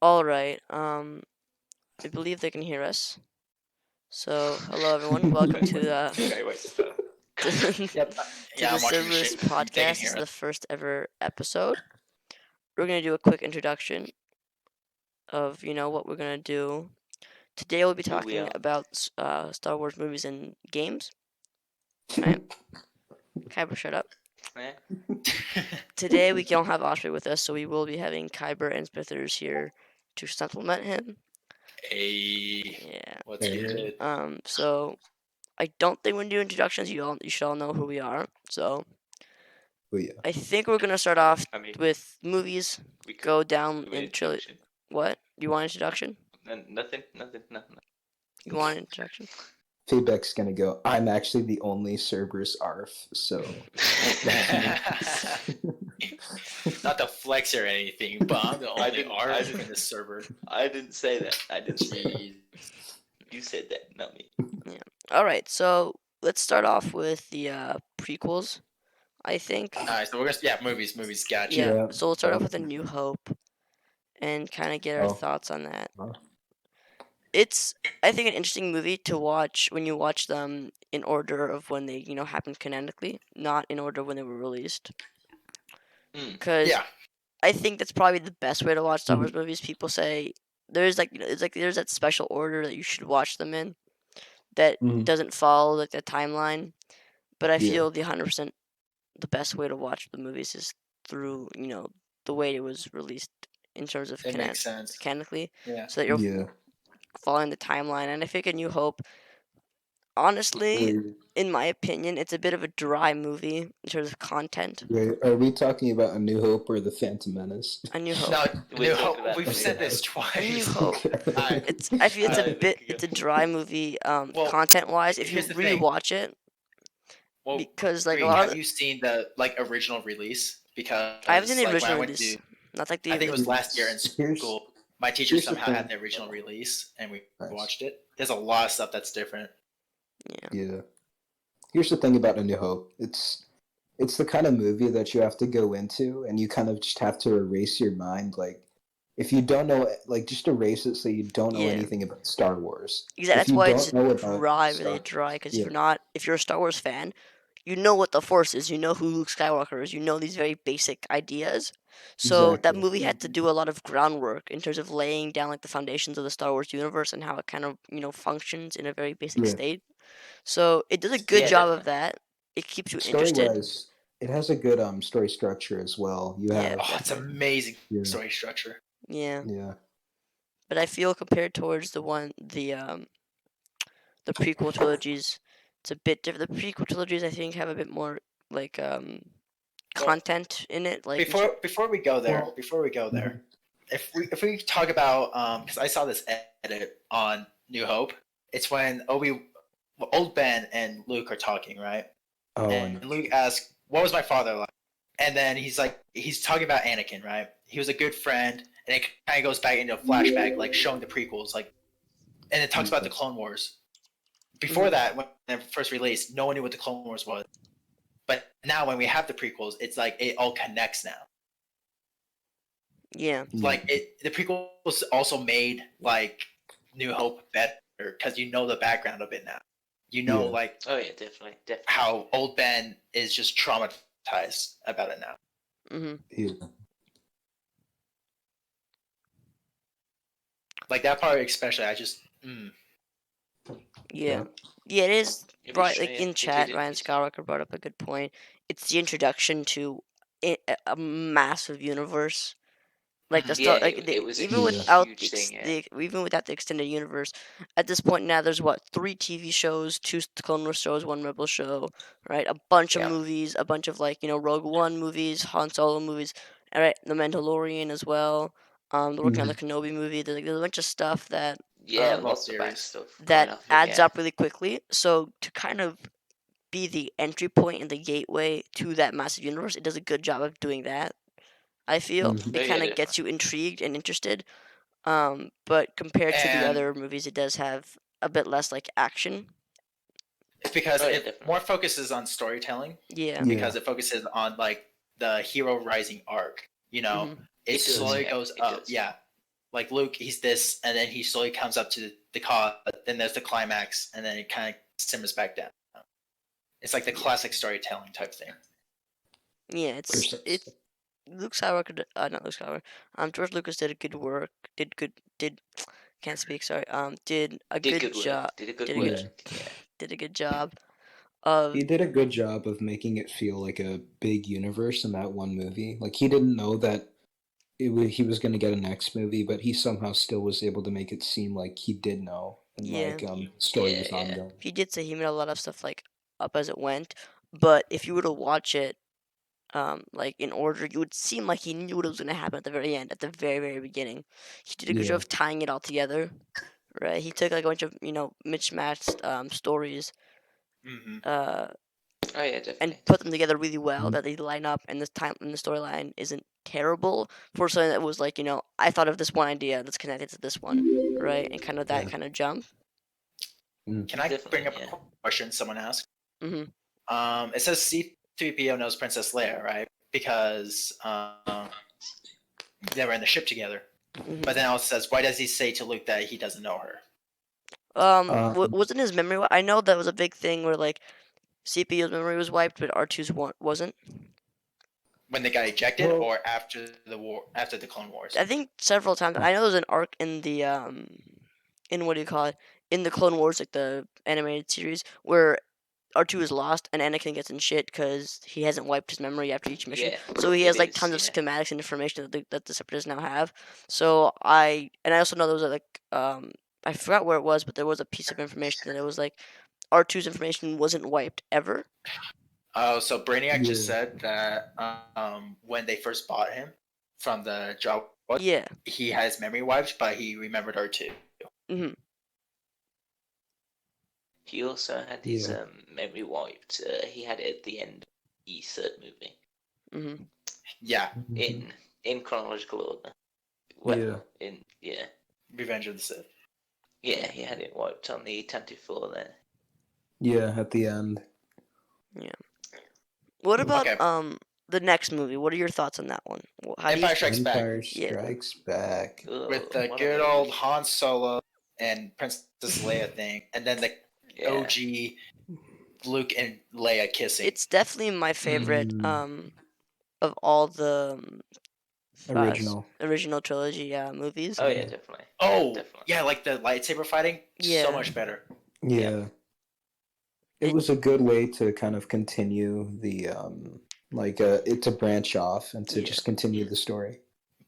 All right. I believe they can hear us. So, hello everyone. Welcome to Okay, wait. to, Yep. to Yeah, the I'm watching the Cerberus stream. They can podcast. This hear is us. the first ever episode. We're gonna do a quick introduction of what we're gonna do. Today we'll be Who we talking are. about Star Wars movies and games. Right? Kyber, shut up. Eh? Today we don't have Osprey with us, so we will be having Kyber and Smithers here to supplement him. Hey, Yeah. what's good? So I don't think we're gonna do introductions. You should all know who we are. So Oh yeah. I think we're gonna start off I mean, with movies. we could Go down do an in trilogy. introduction. What? You want an introduction? Nothing. You want an introduction? Feedback's gonna go. I'm actually the only Cerberus ARF, so Not to flex or anything, but I'm the only didn't- I artist didn't- in the server. I didn't say that. I didn't say you said that, not me. All right. So let's start off with the prequels. I think. Alright, so we're gonna movies. Gotcha. Yeah. Yeah. So we'll start off with A New Hope, and kind of get our Oh. thoughts on that. Oh. It's, I think, an interesting movie to watch when you watch them in order of when they happened canonically, not in order when they were released. Because Yeah. I think that's probably the best way to watch Star Wars movies. People say there's there's that special order that you should watch them in that Mhm. doesn't follow like the timeline. But I Yeah. feel the 100% the best way to watch the movies is through the way it was released in terms of It makes sense. canonically, Yeah. so that you're Yeah. following the timeline. And I think A New Hope, honestly, Wait, in my opinion, it's a bit of a dry movie in terms of content. are we talking about A New Hope or The Phantom Menace? A New Hope. No, We're talking about we've the said New this A New twice. Hope. Alright. I feel it's a Alright, bit. It's a dry movie, Well, content-wise. If you here's the thing. rewatch it, Well, because like a Green, lot have of you seen the original release? Because I haven't seen the when I original went release, to, not like the. I think it was last year in Here's- school. My teacher here's the somehow had thing. the original release, and we Nice. watched it. There's a lot of stuff that's different. Yeah. Here's the thing about A New Hope. It's the kind of movie that you have to go into and you kind of just have to erase your mind. Like, if you don't know, like, just erase it so you don't know Yeah. anything about Star Wars. Exactly. If That's you why don't it's know about dry, Star- really dry. Because Yeah. if you're a Star Wars fan, you know what the Force is. You know who Luke Skywalker is. You know these very basic ideas. So that Exactly. movie had to do a lot of groundwork in terms of laying down like the foundations of the Star Wars universe and how it kind of functions in a very basic Yeah. state. So it does a good Yeah, job of definitely. that. It keeps you interested. Story-wise, it has a good story structure as well. You Yeah. have Oh, it's Definitely. amazing Yeah. story structure. Yeah. yeah. But I feel compared towards the prequel trilogies, it's a bit different. The prequel trilogies, I think, have a bit more like content in it. Like Before we go there, Mhm. if we talk about because I saw this edit on New Hope, it's when old Ben and Luke are talking, right? Oh, I And know. Luke asks, "What was my father like?" And then he's talking about Anakin, right? He was a good friend, and it kind of goes back into a flashback, like showing the prequels, like, and it talks about the Clone Wars. Before that, when it first released, no one knew what the Clone Wars was. But now, when we have the prequels, it's like it all connects now. yeah, Like the prequels also made like New Hope better because you know the background of it now. You know, Yeah. like Oh yeah, definitely. how old Ben is just traumatized about it now. mm-hmm. Yeah. Like that part especially, I just Yeah, yeah, it is. It Right, is, like yeah, in it chat, did, Ryan it's- Skywalker brought up a good point. It's the introduction to a massive universe. Like the Yeah, start, like it was a even Yeah. without huge thing. Yeah. even without the extended universe, at this point now there's what 3 TV shows, 2 Clone Wars shows, 1 Rebel show, right? A bunch of Yeah. movies, a bunch of like Rogue One movies, Han Solo movies, all right, The Mandalorian as well. They're working on the Kenobi movie. There's a bunch of stuff that Yeah, Um, lots of back series. stuff. that coming up, adds yeah. up really quickly. So to kind of be the entry point and the gateway to that massive universe, it does a good job of doing that. I feel Mhm. it Oh, yeah, kind of gets you intrigued and interested. But compared to the And other movies, it does have a bit less like action. it's because Oh, yeah, it definitely. more focuses on storytelling Yeah. because it focuses on like the hero rising arc. You know, Mhm. it It does, slowly yeah, goes it up. does. Yeah, like Luke, he's this, and then he slowly comes up to the cause. Then there's the climax, and then it kind of simmers back down. It's like the classic storytelling type thing. Yeah, it's Luke Skywalker. Not Luke Skywalker. George Lucas did a good work. Did can't speak. Sorry. Did a Did good good work. job. Did a good Did a work. good, Yeah. did a good job of He did a good job of making it feel like a big universe in that one movie. Like he didn't know that he was going to get a next movie, but he somehow still was able to make it seem like he did know, and yeah. the story Yeah, was yeah. ongoing. He did say he made a lot of stuff like up as it went, but if you were to watch it like in order, you would seem like he knew what was going to happen at the very end, at the very beginning. He did a good job Yeah. of tying it all together, right? He took like a bunch of mismatched stories Mm-hmm. Oh yeah, and definitely. put them together really well, Mhm. that they line up, and the storyline isn't terrible for something that was like, I thought of this one idea that's connected to this one, right? And kind of that Yeah. kind of jump. Can I Definitely, bring up yeah. a question someone asked? Hmm. It says C-3PO knows Princess Leia, right? Because they were in the ship together. Hmm. But then it also says, why does he say to Luke that he doesn't know her? Wasn't his memory? I know that was a big thing where like CPU's memory was wiped, but R2's wasn't. When they got ejected, Well- or after the war, after the Clone Wars? I think several times. I know there's an arc in the in what do you call it? In the Clone Wars, like the animated series, where R2 is lost and Anakin gets in shit because he hasn't wiped his memory after each mission. Yeah. So he it has like is, tons of yeah. schematics and information that the Separatists now have. So I also know there was like I forgot where it was, but there was a piece of information that it was like R2's information wasn't wiped ever. Oh, so Brainiac just Yeah. said that when they first bought him from the Jawas, Yeah. he had his memory wiped, but he remembered R2. Mhm. He also had his Yeah. memory wiped. He had it at the end of the third movie Mhm. Yeah, in chronological order. Well, Yeah. Revenge of the Sith. yeah, he had it wiped on the 24 there. Yeah, at the end. What about Okay. the next movie? What are your thoughts on that one? How do you? Empire Strikes Back Empire Yeah. Strikes Back. with the One of good those. old Han Solo and Princess Leia thing, and then the Yeah. OG Luke and Leia kissing. It's definitely my favorite of all the original trilogy movies. Oh yeah, definitely. Oh, Definitely. yeah, like the lightsaber fighting. Yeah. So much better. Yeah. It was a good way to kind of continue the it to branch off and to Yeah. just continue the story.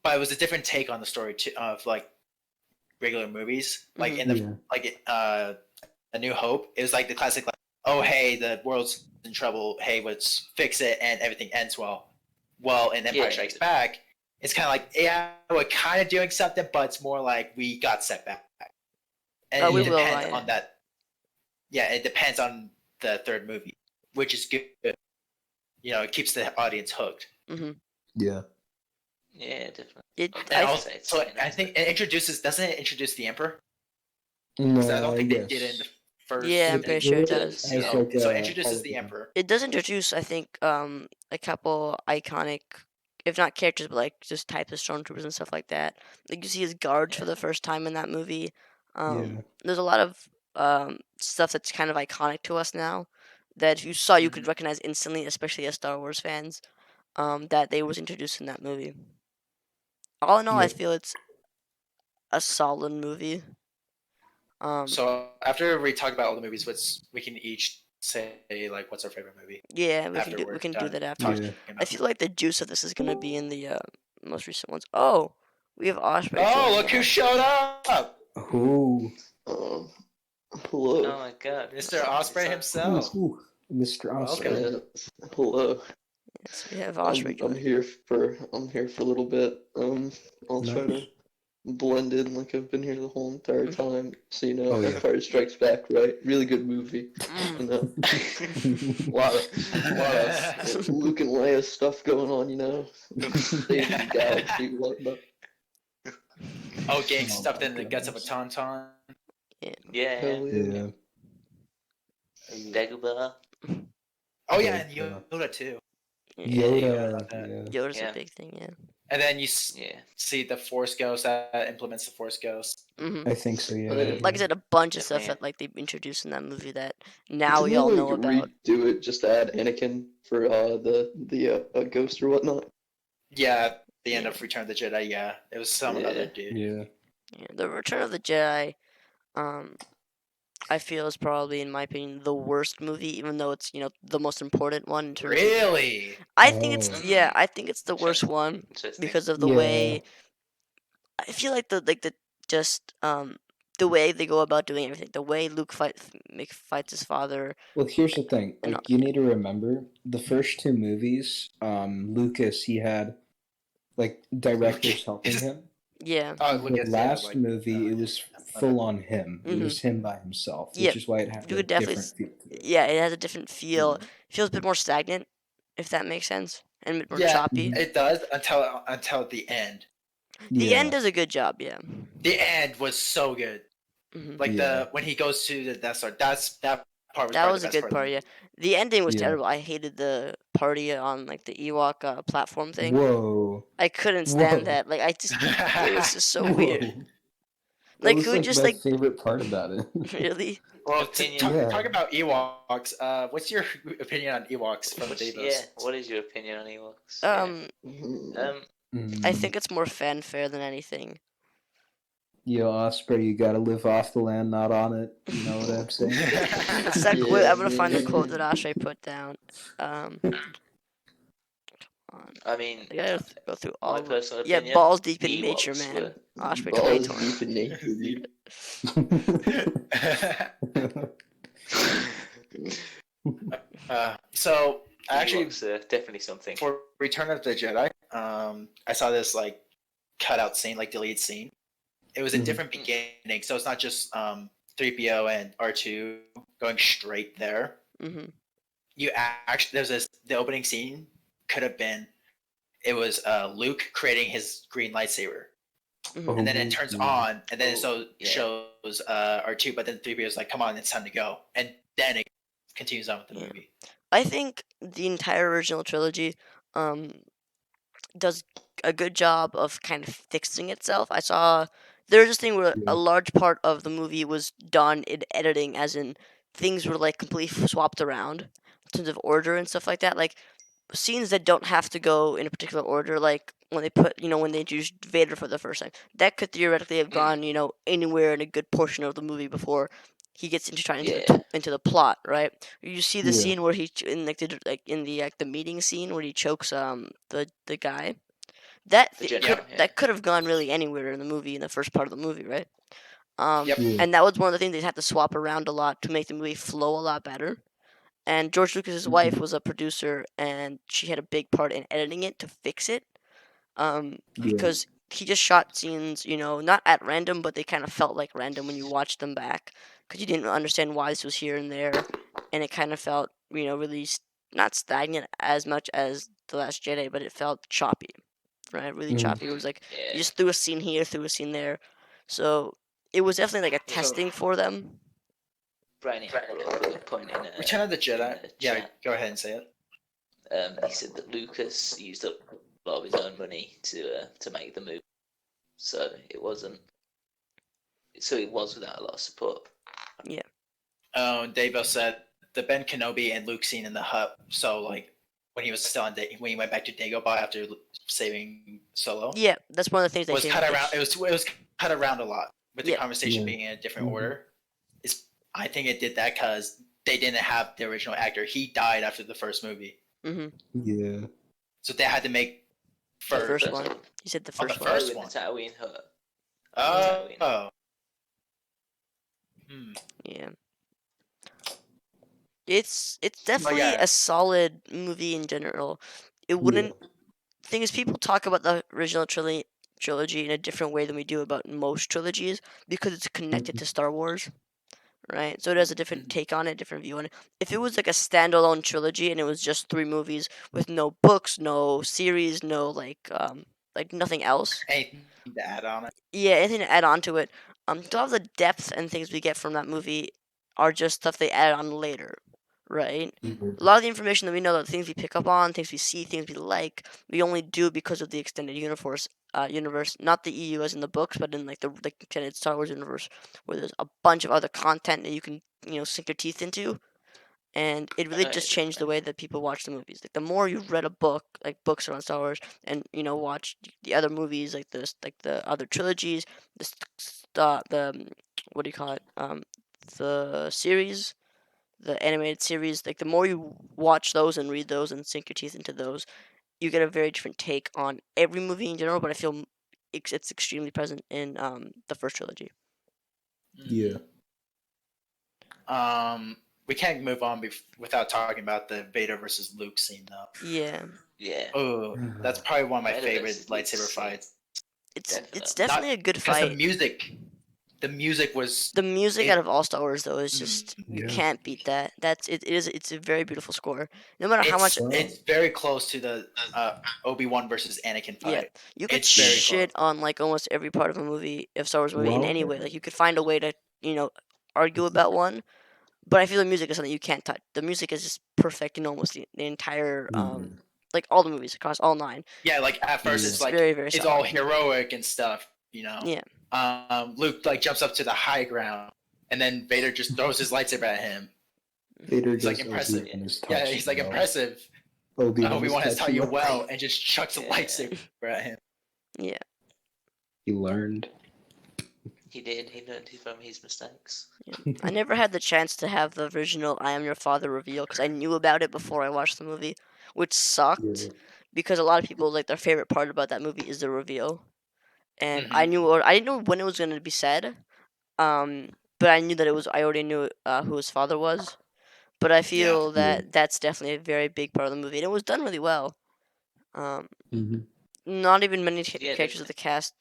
But it was a different take on the story too, of like regular movies. Like in the Yeah. A New Hope, it was like the classic, like, oh hey, the world's in trouble. Hey, let's fix it, and everything ends well. Well, in Empire Yeah. Strikes Back, it's kind of like, yeah, we're kind of doing something, but it's more like we got set back, and Oh, we it will, depends Ryan. on that. Yeah, it depends on the third movie, which is good. You know, it keeps the audience hooked. Mhm. Yeah. Yeah, definitely. It. And I. also, I think it doesn't it introduce the Emperor? No, Because I don't think yes. they did it in the first. Yeah, I'm It- pretty it sure it really does. has Yeah. like So a it introduces the hologram. Emperor. It does introduce, I think, a couple iconic, if not characters, but like just types of stormtroopers and stuff like that. Like you see his guards for the first time in that movie. Yeah. There's a lot of stuff that's kind of iconic to us now. That if you saw, you could recognize instantly, especially as Star Wars fans. That they was introduced in that movie. All in all, I Yeah. feel it's a solid movie. So after we talk about all the movies, we can each say like what's our favorite movie. Yeah, we after can do we're we can do done that after. talking Yeah. I about. feel like the juice of this is gonna be in the most recent ones. Oh, we have Osprey. Oh, joining look who us. showed up! Who? Hello. Oh my god. Mr. Osprey himself. Ooh, Mr. Oscar. Welcome. Hello. Yes, we have Osprey I'm joining. here for a little bit. I'll try to Nice. blend in like I've been here the whole entire time. So Oh, yeah. Empire Strikes Back, right? Really good movie. You know, a lot of Luke and Leia stuff going on. You know, saving the galaxy, whatnot. Oh, getting Oh stuffed my in the guts of a goodness. tauntaun. Yeah. Hell yeah. Yeah. Dagobah. Oh yeah, and Yeah. Yoda too. Yeah, Yoda. about that. Yeah. Yoda's a Yeah. big thing. Yeah. and then you Yeah. see the Force Ghost that implements the Force Ghost. I think so. Yeah. Like I said, a bunch of stuff Definitely. that like they introduced in that movie that now Didn't we they all like know about. redo it just to add Anakin for the ghost or whatnot? Yeah, the end Yeah. of Return of the Jedi. Yeah, it was some Yeah. other dude. Yeah. Yeah, the Return of the Jedi, I feel is probably, in my opinion, the worst movie, even though it's the most important one in terms of. Really? I think it's Oh. I think it's the worst one Interesting. because of the Yeah. way I feel like the just the way they go about doing everything, the way Luke fights his father. Well, here's the thing. And Like, you need to remember the first two movies. Lucas, he had like directors helping him. Yeah. Oh, The Lucas, yeah, last like, movie, it was full on him. It Mhm. was him by himself, Yep. which is why it had You a could definitely different feel to it. yeah, it has a different feel. Yeah. It feels a bit more stagnant, if that makes sense, and a bit more yeah, choppy. Mhm. it does until the end. The end Yeah. does a good job, yeah. The end was so good. Mhm. Like Yeah. when he goes to the Death Star, that part was That probably was the a best good part of part, the yeah. movie. The ending was Yeah. terrible. I hated the party on like the Ewok platform thing. Whoa. I couldn't stand Whoa. that. Like it was just so weird. Whoa. That Like was could we like just my like favorite part about it. really? Well, Opinion. Yeah. talk about Ewoks. What's your opinion on Ewoks from Yeah. Davos? What is your opinion on Ewoks? I Mm. think it's more fanfare than anything. Yo, Osprey, you gotta live off the land, not on it. You know what I'm saying? That's that quote. I'm gonna find the quote that Ashay put down. On. I mean, I gotta go through all. my of it. personal Yeah, opinion. balls deep in nature, Ewoks man. Osprey Balls 2020. deep in nature, dude. So actually, Ewoks are definitely something. for Return of the Jedi, I saw this like cutout scene, like deleted scene. It was a Mhm. different beginning, so it's not just 3PO and R2 going straight there. Mm-hmm. You actually there's this the opening scene could have been it was Luke creating his green lightsaber, Mm-hmm. and then it turns on, and then Oh, yeah. shows R2, but then 3PO is like, "Come on, it's time to go," and then it continues on with the Yeah. movie. I think the entire original trilogy does a good job of kind of fixing itself. I saw there's this thing where Yeah. a large part of the movie was done in editing, as in things were like completely swapped around in terms of order and stuff like that. Like scenes that don't have to go in a particular order, like when they introduced Vader for the first time, that could theoretically have gone anywhere in a good portion of the movie before he gets into the plot, right? You see the Yeah. scene where in the meeting scene where he chokes the guy. That The general, could yeah. that could have gone really anywhere in the movie, in the first part of the movie, right? Yep. Yeah. And that was one of the things they had to swap around a lot to make the movie flow a lot better. And George Lucas's wife was a producer, and she had a big part in editing it to fix it. Because he just shot scenes, not at random, but they kind of felt like random when you watched them back, because you didn't understand why this was here and there, and it kind of felt, really not stagnant as much as The Last Jedi, but it felt choppy, right? Really choppy. It was like you just threw a scene here, threw a scene there, so it was definitely like a testing for them. Brian brought up a good point in Return of the Jedi. in the Yeah, chat. go ahead and say it. He said that Lucas used up a lot of his own money to make the movie, so it was without a lot of support. Davo said the Ben Kenobi and Luke scene in the hut. So like when he was still on when he went back to Dagobah after saving Solo. Yeah, that's one of the things they was changed. cut around. It was cut around a lot with the Yeah. conversation Yeah. being in a different Mhm. order. I think it did that because they didn't have the original actor. He died after the first movie, Yeah. so they had to make The first. first one. He said the Oh, the first one. first in one. the Tatooine hut. Oh. Yeah. It's definitely yeah. a solid movie in general. It wouldn't. Thing is, people talk about the original trilogy in a different way than we do about most trilogies because it's connected to Star Wars, right? So it has a different take on it, different view on it. If it was like a standalone trilogy and it was just 3 movies with no books, no series, no like nothing else, Anything to add on it? yeah, anything to add on to it. A lot of the depth and things we get from that movie are just stuff they added on later, right? Mhm. A lot of the information that we know, the things we pick up on, things we see, things we like, we only do because of the extended universe, not the EU as in the books, but in like the extended Star Wars universe, where there's a bunch of other content that you can sink your teeth into, and it really Oh, yeah, just changed the definitely. way that people watch the movies. Like the more you've read a book, like books around Star Wars, and watch the other movies, like the other trilogies, the what do you call it? The series, the animated series. Like the more you watch those and read those and sink your teeth into those, you get a very different take on every movie in general. But I feel it's extremely present in the first trilogy. Yeah. We can't move on without talking about the Vader versus Luke scene, though. Yeah, Yeah, Oh, that's probably one of my Vader favorite versus Luke lightsaber scene. fights. it's Definitely. definitely a Not good because fight. the music was The music out it. of all Star Wars though is just you Yeah. can't beat that. It's a very beautiful score. No matter how much It's very close to the Obi-Wan versus Anakin yeah, fight. you could It's very close. shit on like almost every part of a movie, of Star Wars movie in Well, any way. Like you could find a way to, argue about one, but I feel the music is something you can't touch. The music is just perfect in almost the entire like all the movies across all 9. Yeah, like at first Yeah. it's like very, very it's all solid. heroic and stuff, Yeah. Luke like jumps up to the high ground, and then Vader just throws his lightsaber at him. Vader He's like does impressive. Obi-Wan has Yeah, touched he's like well. impressive. Obi-Wan has taught you well, well. and just chucks a Yeah. lightsaber at him. Yeah. He learned. He did. He learned from his mistakes. I never had the chance to have the original "I am your father" reveal because I knew about it before I watched the movie, which sucked Yeah. because a lot of people like their favorite part about that movie is the reveal, and I Mhm. I didn't know when it was going to be said, but I knew that it was. I already knew who his father was, but I Yeah. feel that that's definitely a very big part of the movie, and it was done really well. Um, Mhm. Not even many Yeah, characters of definitely. the cast.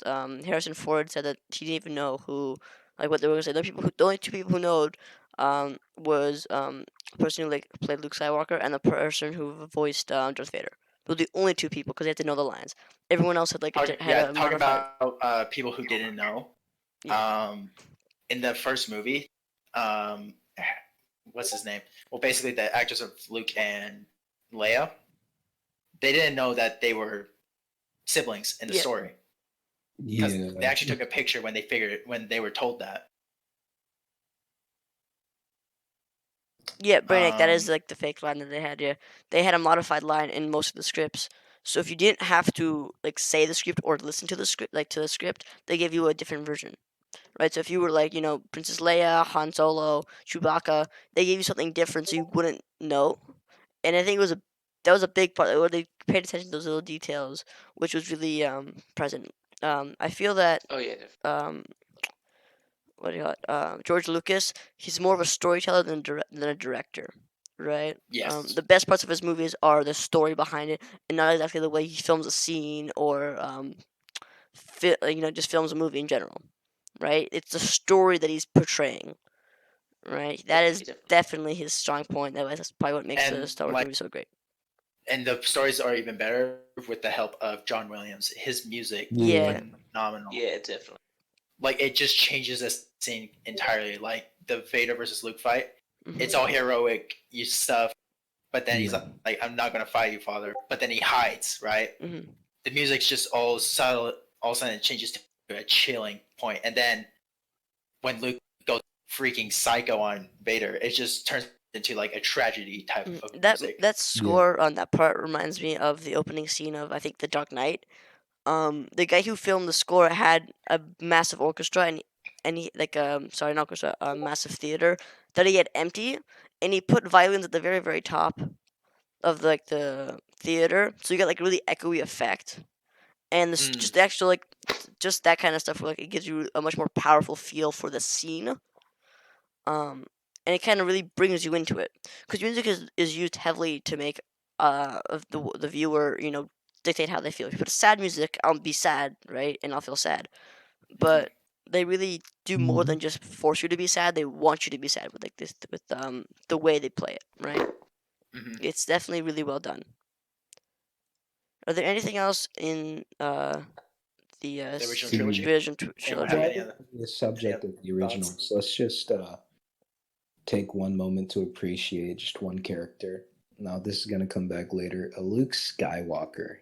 Harrison Ford said that he didn't even know who, like, what they were gonna say. The only 2 people who know, was the person who like played Luke Skywalker and the person who voiced Darth Vader. Those were the only 2 people because they had to know the lines. Everyone else had a Talk modified. about people who didn't know. Yeah. In the first movie, um, what's his name? Well, basically the actors of Luke and Leia, they didn't know that they were siblings in the Yeah. story because Yeah. they actually took a picture when they were told that. Yeah, Brainiac, that is Um, like the fake line that they had. Yeah, they had a modified line in most of the scripts. So if you didn't have to like say the script or listen to the script, they gave you a different version. Right? So if you were like, Princess Leia, Han Solo, Chewbacca, they gave you something different so you wouldn't know. And I think that was a big part where they paid attention to those little details, which was really present. I feel that Oh yeah, definitely. what do you call it? George Lucas, he's more of a storyteller than a director, right? yes. The best parts of his movies are the story behind it, and not exactly the way he films a scene or just films a movie in general, right? It's the story that he's portraying, right? That is Definitely. definitely his strong point. That's probably what makes the And Star Wars like movie so great. and the stories are even better with the help of John Williams. His music Yeah. phenomenal. Yeah, definitely. Like it just changes the scene entirely. Like the Vader versus Luke fight, it's Mhm. all heroic stuff, but then he's Yeah. like, "I'm not gonna fight you, father." But then he hides, right? Mhm. The music's just all subtle. All of a sudden, it changes to a chilling point, and then when Luke goes freaking psycho on Vader, it just turns into like a tragedy type of That music. that score on that part reminds me of the opening scene of I think The Dark Knight. The guy who filmed the score had a massive orchestra and he like sorry, not orchestra, a massive theater that he had empty, and he put violins at the very very top of like the theater, so you get like a really echoey effect, and just the actual like just that kind of stuff. Like it gives you a much more powerful feel for the scene. And it kind of really brings you into it because music is used heavily to make of the viewer dictate how they feel. If you put sad music, I'll be sad, right, and I'll feel sad. But they really do more than just force you to be sad. They want you to be sad with like this with the way they play it, right? Mm-hmm. It's definitely really well done. Are there anything else in the original The- trilogy. Vision Anyone Well, have I trilogy? any think other the subject of the original. thoughts? So let's just take one moment to appreciate just one character. Now, this is going to come back later. A Luke Skywalker,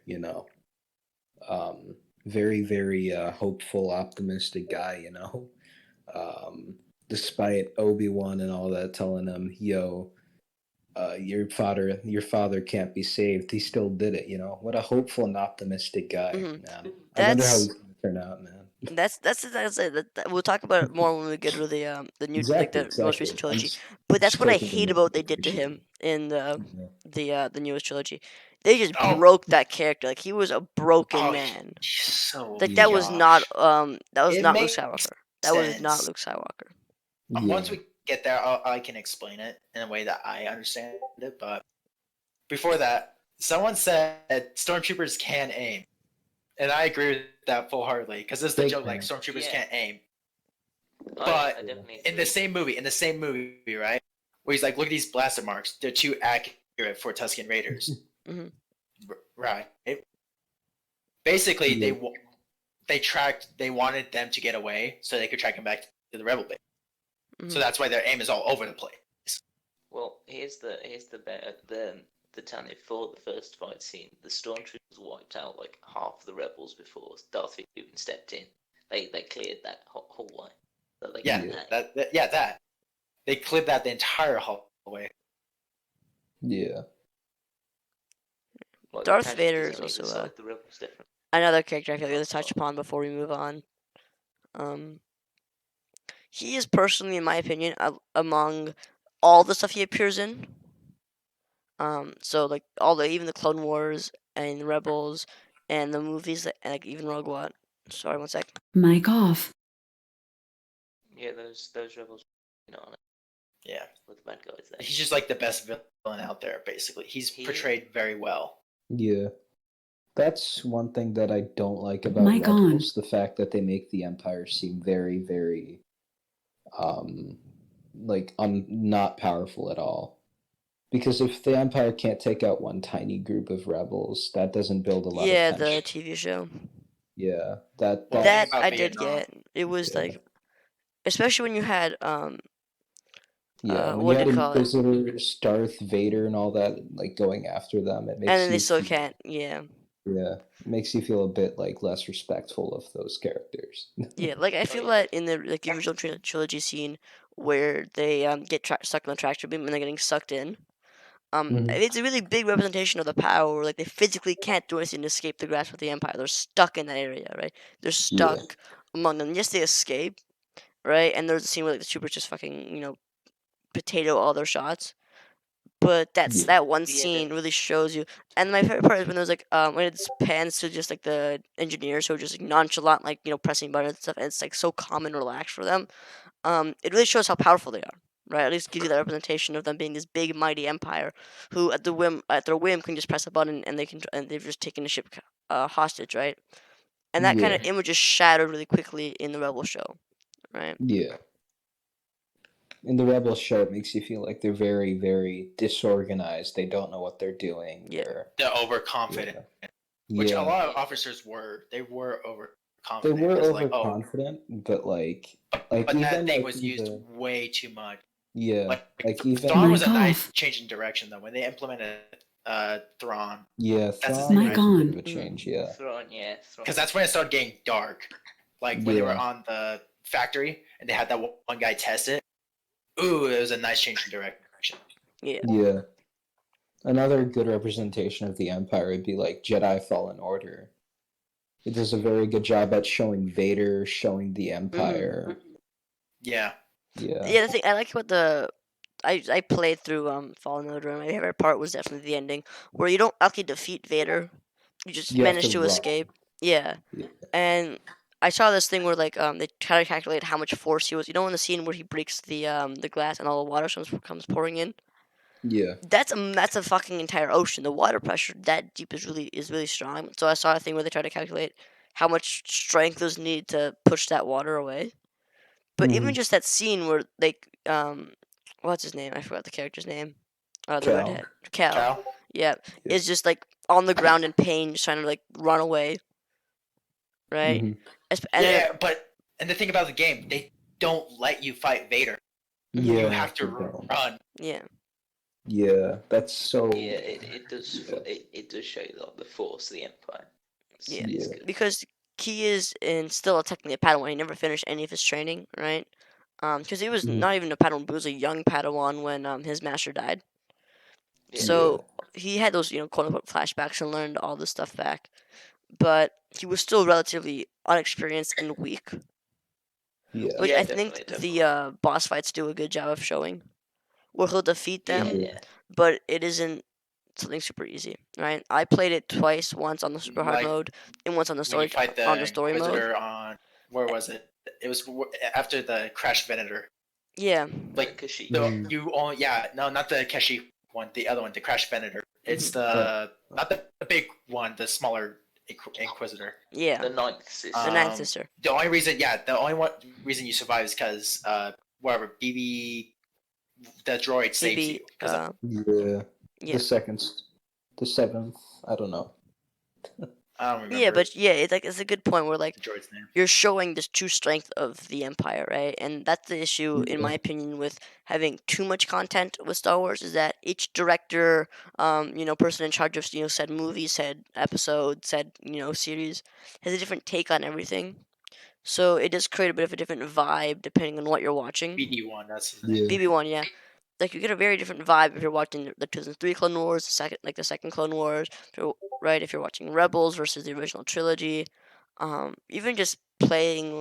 very, very hopeful, optimistic guy, despite Obi-Wan and all that telling him, yo, your father can't be saved. He still did it. What a hopeful and optimistic guy, Mhm. man. I wonder how That's he's gonna turn out, man. that's it. We'll talk about it more when we get to the new Exactly, the most exactly. recent I'm trilogy. just, But that's just what I taking a hate moment about what to they did to appreciate him in it. the newest trilogy. They just Oh, broke that character. Like he was a broken oh, man. so Like that was not Josh. that was It not Luke makes Skywalker. That was not sense. Luke Skywalker. Once Yeah, we get there, I can explain it in a way that I understand it. But before that, someone said stormtroopers can aim, and I agree with that full heartedly because this is the they joke. Like can. stormtroopers Yeah. can't aim, I but definitely in the agree. same movie, right, where he's like, "Look at these blaster marks. They're too accurate for Tusken Raiders." Hmm. Right. Basically, Yeah, they wanted them to get away so they could track him back to the rebel base. Hmm. So that's why their aim is all over the place. Well, here's the better the tally for the first fight scene. The stormtroopers wiped out like half the rebels before Darth Vader even stepped in. They cleared that hallway. So they Yeah, got that. that they cleared that the entire hallway. yeah. Like the Darth Vader casualties is on either also side, the rebels definitely. another character I feel like we have to touch upon before we move on. Um, he is personally, in my opinion, among all the stuff he appears in. So like even the Clone Wars and the Rebels and the movies and like even Rogue One. Sorry, one sec. Mic off. Yeah, those rebels, on it Yeah, with the bad guys there. he's just like the best villain out there. Basically, he's portrayed very well. Yeah. That's one thing that I don't like about Mic on. Rebels, the fact that they make the Empire seem very, very like not powerful at all. Because if the Empire can't take out one tiny group of rebels, that doesn't build a lot of Yeah, tension. the TV show. Yeah, that Well, that That about I did Vietnam. get. It was Yeah. like, especially when you had yeah, when you what do had you call it? Inquisitors, Darth Vader, and all that, like going after them, it And makes then they you still feel, can't. Yeah. yeah, it makes you feel a bit like less respectful of those characters. Yeah, like I feel yeah. that in the original trilogy scene where they get stuck on the tractor beam and they're getting sucked in. Mhm. It's a really big representation of the power. Like they physically can't do anything to escape the grasp of the Empire. They're stuck in that area, right? They're Yeah, stuck among them. Yes, they escape, right? And there's a scene where like the troopers just fucking potato all their shots. But yeah, that one Yeah, scene really shows you. And my favorite part is when there's like when it pans to just like the engineers who are just like nonchalant, like pressing buttons and stuff, and it's like so calm and relaxed for them. It really shows how powerful they are, right? At least gives you that representation of them being this big, mighty empire, who at their whim, can just press a button and they've just taken the ship hostage, right? And that kind yeah, of image is shattered really quickly in the Rebel show, right? yeah. In the Rebel show, it makes you feel like they're very, very disorganized. They don't know what they're doing. Yeah. They're overconfident, which a Yeah. lot of officers were. They were They overconfident. were It's like, overconfident, but like but even that thing like was in used the way too much. yeah, like even Thrawn was Mic a nice off. change in direction though when they implemented Thrawn. yeah, That's his Thrawn Mic was a bit on. of a change. Yeah, Thrawn, yeah. Because that's when it started getting dark. Like when they were yeah, on the factory and they had that one guy test it. Ooh, it was a nice change in direction. Yeah. yeah. Another good representation of the Empire would be like Jedi Fallen Order. It does a very good job at showing Vader, showing the Empire. Yeah. Yeah, Yeah, the thing I like what I played through Fallen Order, and my favorite part was definitely the ending, where you don't actually defeat Vader, you just you have manage to to run. escape. Yeah, Yeah, and I saw this thing where like they try to calculate how much force he was. You know, in the scene where he breaks the glass and all the water comes pouring in. yeah, That's a fucking entire ocean. The water pressure that deep is really strong. So I saw a thing where they tried to calculate how much strength was needed to push that water away. But even Mhm. just that scene where what's his name? I forgot the character's name. The Cal. redhead, Cal. Cal? Yeah, Yeah. is just like on the ground in pain, just trying to like run away, right? Mhm. And Yeah, but and the thing about the game, they don't let you fight Vader. Yeah, You have to you don't. run. Yeah. Yeah, that's so. Yeah, it does. Yeah. It does show like the force of the Empire. Yeah. It's Yeah. good. Because he is in still technically a Padawan. He never finished any of his training, right? Because he was Mhm. not even a Padawan, but he was a young Padawan when his master died. Yeah. So he had those, quote unquote flashbacks and learned all this stuff back. But he was still relatively unexperienced and weak, Yeah. which Yeah, I think definitely. the boss fights do a good job of showing. Where he'll defeat them, Yeah. but it isn't something super easy, right? I played it twice, once on the super hard Like mode and once on the when you story fight on the the story mode. Inquisitor on where was it? It was after the Crash Venator. Yeah. Like Kashyyyk. Mm. you only no, not the Keshi one, the other one, the Crash Venator. It's Mm-hmm. the not the big one, the smaller Inquisitor. Yeah. The ninth sister. The ninth sister. The only reason you survive is because whatever BB the droid saves Maybe. you. Because Yeah. Yeah. The second, the seventh. I don't know. I don't remember. Yeah, but yeah, it's a good point where the droid's name. you're showing the true strength of the Empire, right? And that's the issue, in Yeah. my opinion, with having too much content with Star Wars is that each director, person in charge of said movie, said episode, said series, has a different take on everything. So it does create a bit of a different vibe depending on what you're watching. BD1, that's his name. Yeah. BB1, yeah. Like you get a very different vibe if you're watching the 2003 Clone Wars, the second Clone Wars, right? If you're watching Rebels versus the original trilogy, even just playing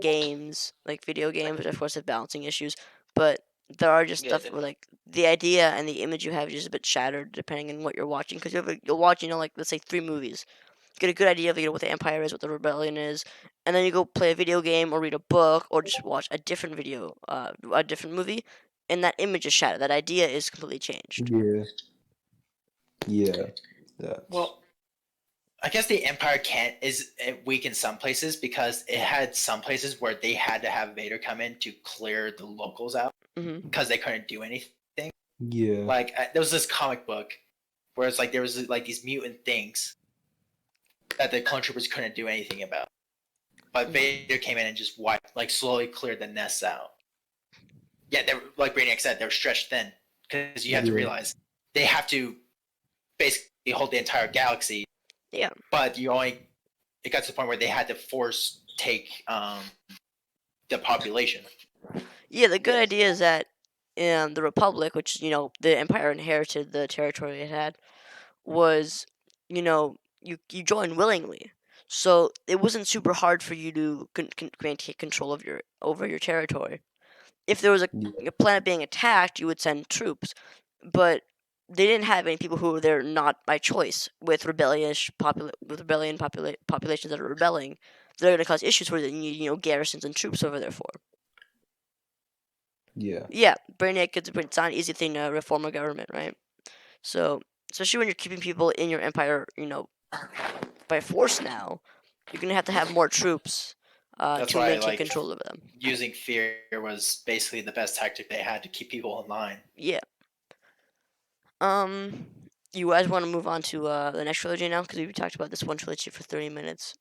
games like video games, which of course have balancing issues, but there are just Yeah, stuff where like the idea and the image you have is just a bit shattered depending on what you're watching. Because you'll watch like let's say 3 movies, get a good idea of what the Empire is, what the Rebellion is, and then you go play a video game or read a book or just watch a different a different movie, and that image is shattered. That idea is completely changed. Yeah. Yeah. That's... Well, I guess the Empire is weak in some places because it had some places where they had to have Vader come in to clear the locals out Hmm. because they couldn't do anything. Yeah. Like there was this comic book where it's like there was like these mutant things that the clone troopers couldn't do anything about, but Vader came in and just slowly cleared the nests out. Yeah, they were, like Brainiac said, they were stretched thin because you have to Yeah. realize they have to basically hold the entire galaxy. Yeah. But it got to the point where they had to force take the population. Yeah, the good Yes. idea is that in the Republic, which the Empire inherited the territory it had, was you joined willingly, so it wasn't super hard for you to maintain control of over your territory. If there was Yeah. a planet being attacked, you would send troops, but they didn't have any people who were there not by choice with populations that are rebelling. They're going to cause issues where they need garrisons and troops over there for. Yeah. Yeah, Brainiac it's not an easy thing to reform a government, right? So especially when you're keeping people in your empire, by force now, you're gonna have to have more troops That's to why maintain control over them. using fear was basically the best tactic they had to keep people in line. Yeah. You guys want to move on to the next trilogy now? Because we talked about this one trilogy for 30 minutes.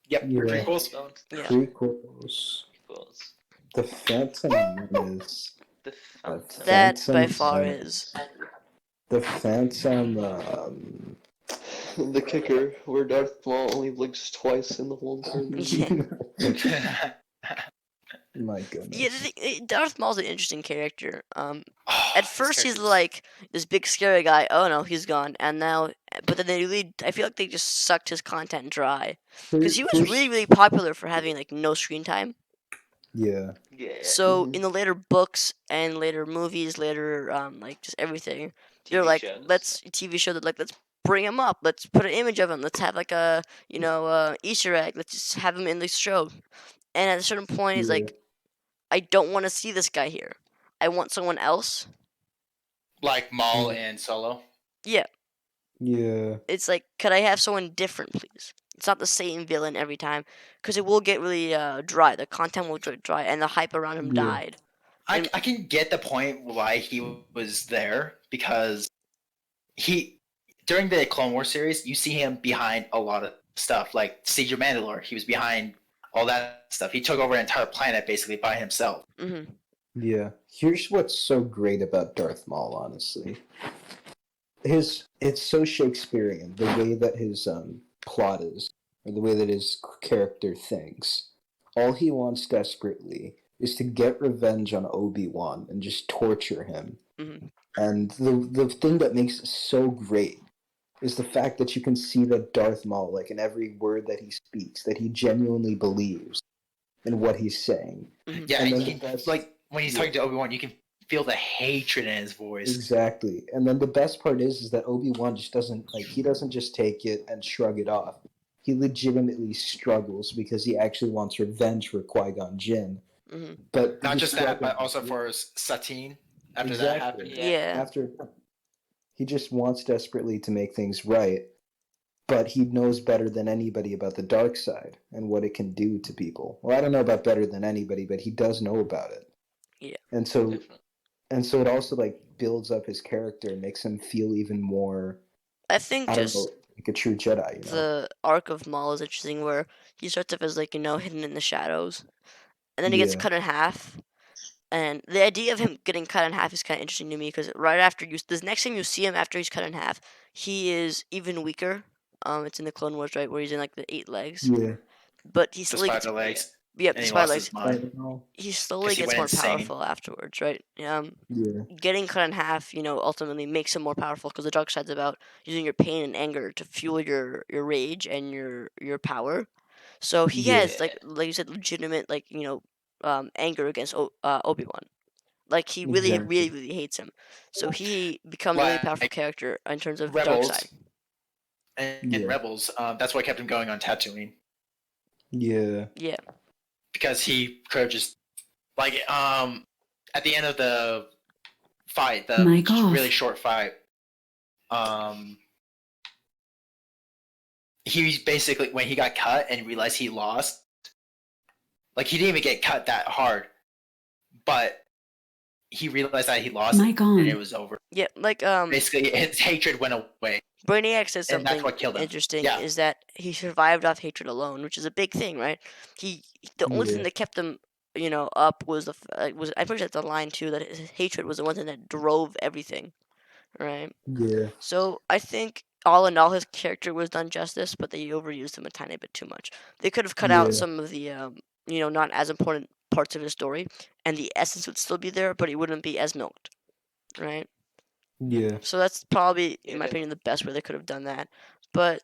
Yep, Yeah. prequels. Yeah. Prequels. The Phantom Menace. The Phantom. That by Phantom far Menace. is. The Phantom. The kicker, where Darth Maul only blinks twice in the whole entire movie. Yeah. My goodness. Yeah, Darth Maul's an interesting character. Oh, At first he's like this big scary guy. Oh no, he's gone. And now, but then I feel like they just sucked his content dry because he was really, really popular for having like no screen time. Yeah. Yeah. So Mhm. in the later books and later movies, later like just everything, they're TV like, shows. let's bring him up. Let's put an image of him. Let's have like a Easter egg. Let's just have him in the show. And at a certain point, he's Yeah. like, I don't want to see this guy here. I want someone else. like Maul and Solo. Yeah. Yeah. It's like, could I have someone different, please? It's not the same villain every time, because it will get really dry. The content will get dry, and the hype around him Yeah. died. I can get the point why he was there because during the Clone Wars series, you see him behind a lot of stuff like Siege of Mandalore. He was behind all that stuff. He took over an entire planet basically by himself. Mm-hmm. Yeah. Here's what's so great about Darth Maul, honestly. It's so Shakespearean, the way that his plot is, or the way that his character thinks. All he wants desperately is to get revenge on Obi-Wan and just torture him. Mm-hmm. And the thing that makes it so great is the fact that you can see that Darth Maul, like in every word that he speaks, that he genuinely believes in what he's saying. Mm-hmm. Yeah, And and then he, the best- like when he's yeah. talking to Obi-Wan, you can feel the hatred in his voice. Exactly. And then the best part is that Obi-Wan just doesn't he doesn't just take it and shrug it off. He legitimately struggles because he actually wants revenge for Qui-Gon Jinn. Mm-hmm. But Not he just that, but struggles. also for Satine after that Exactly. happened. Yeah. After he just wants desperately to make things right, but he knows better than anybody about the dark side and what it can do to people. Well, I don't know about better than anybody, but he does know about it. Yeah. And so Definitely. it also like builds up his character and makes him feel even more, I think I don't just know, like a true Jedi, you know? the arc of Maul is interesting, where he starts off as like hidden in the shadows, and then he gets Yeah. cut in half. And the idea of him getting cut in half is kind of interesting to me because right after this next time you see him after he's cut in half, he is even weaker. It's in the Clone Wars, right, where he's in like the 8 legs, Yeah. but he The slowly gets spider legs, yep, and the he spider lost legs. his mind Spider-Man. He slowly because he gets went more insane. powerful afterwards, right? Yeah. Getting cut in half, ultimately makes him more powerful because the dark side's about using your pain and anger to fuel your rage and your power. So he Yeah. has like you said, legitimate anger against Obi-Wan. Like he really, Exactly. really, really hates him. So he becomes a really powerful Like character in terms of dark Rebels side. and Yeah. Rebels. That's what kept him going on Tatooine Yeah. Yeah. because he could have just like at the end of the fight, the Mic off. really short fight. He was basically when he got cut and realized he lost. Like he didn't even get cut that hard, but he realized that he lost Mic and on. it was over. Yeah, like Basically, his hatred went away, Brainiac says and that's something what killed him. interesting Yeah. is that he survived off hatred alone, which is a big thing, right? The only thing Yeah. that kept him, up was was I'm pretty sure that's a line too, that his hatred was the one thing that drove everything, right? Yeah. So I think all in all his character was done justice, but they overused him a tiny bit too much. They could have cut out Yeah. some of the not as important parts of his story, and the essence would still be there, but he wouldn't be as milked, right? Yeah. So that's probably, Yeah, in my opinion, the best way they could have done that. But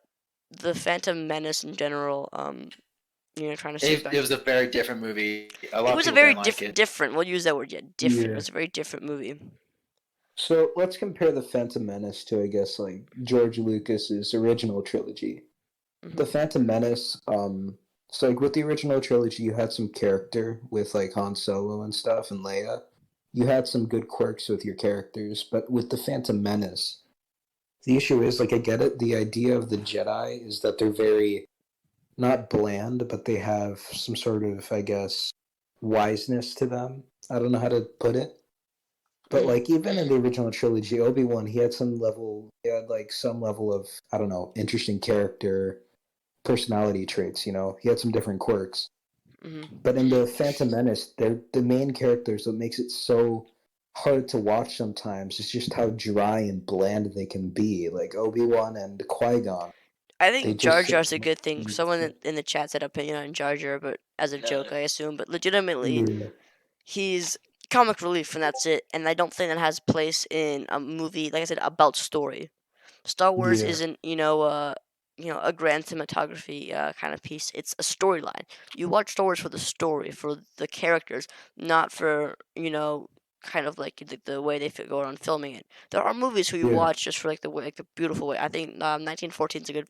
the Phantom Menace in general, trying to save back. It was a very different movie. A lot It of was a people very didn't like it. different. We'll use that word. Yeah, different. It Yeah. was a very different movie. So let's compare the Phantom Menace to, I guess, like George Lucas's original trilogy. The Mhm. Phantom Menace, so like with the original trilogy, you had some character with like Han Solo and stuff and Leia. You had some good quirks with your characters, but with the Phantom Menace, the issue is like I get it. The idea of the Jedi is that they're very not bland, but they have some sort of, I guess, wiseness to them. I don't know how to put it. But Mhm. like even in the original trilogy, Obi-Wan, he had some level of, I don't know, interesting character, personality traits, He had some different quirks. Mhm. But in the Phantom Menace, they're the main characters, what makes it so hard to watch sometimes is just how dry and bland they can be. Like Obi-Wan and Qui-Gon. I They think Jar just Jar's a good thing. Someone in the chat said opinion on Jar Jar, but as a joke, I assume. But legitimately, yeah. he's comic relief, and that's it. And I don't think that has place in a movie, like I said, about story. Star Wars Yeah. isn't, a grand cinematography kind of piece. It's a storyline. You watch Star Wars for the story, for the characters, not for, kind of like the way they go around filming it. There are movies who you Yeah. watch just for like the way, like the beautiful way. I think 1914 is a good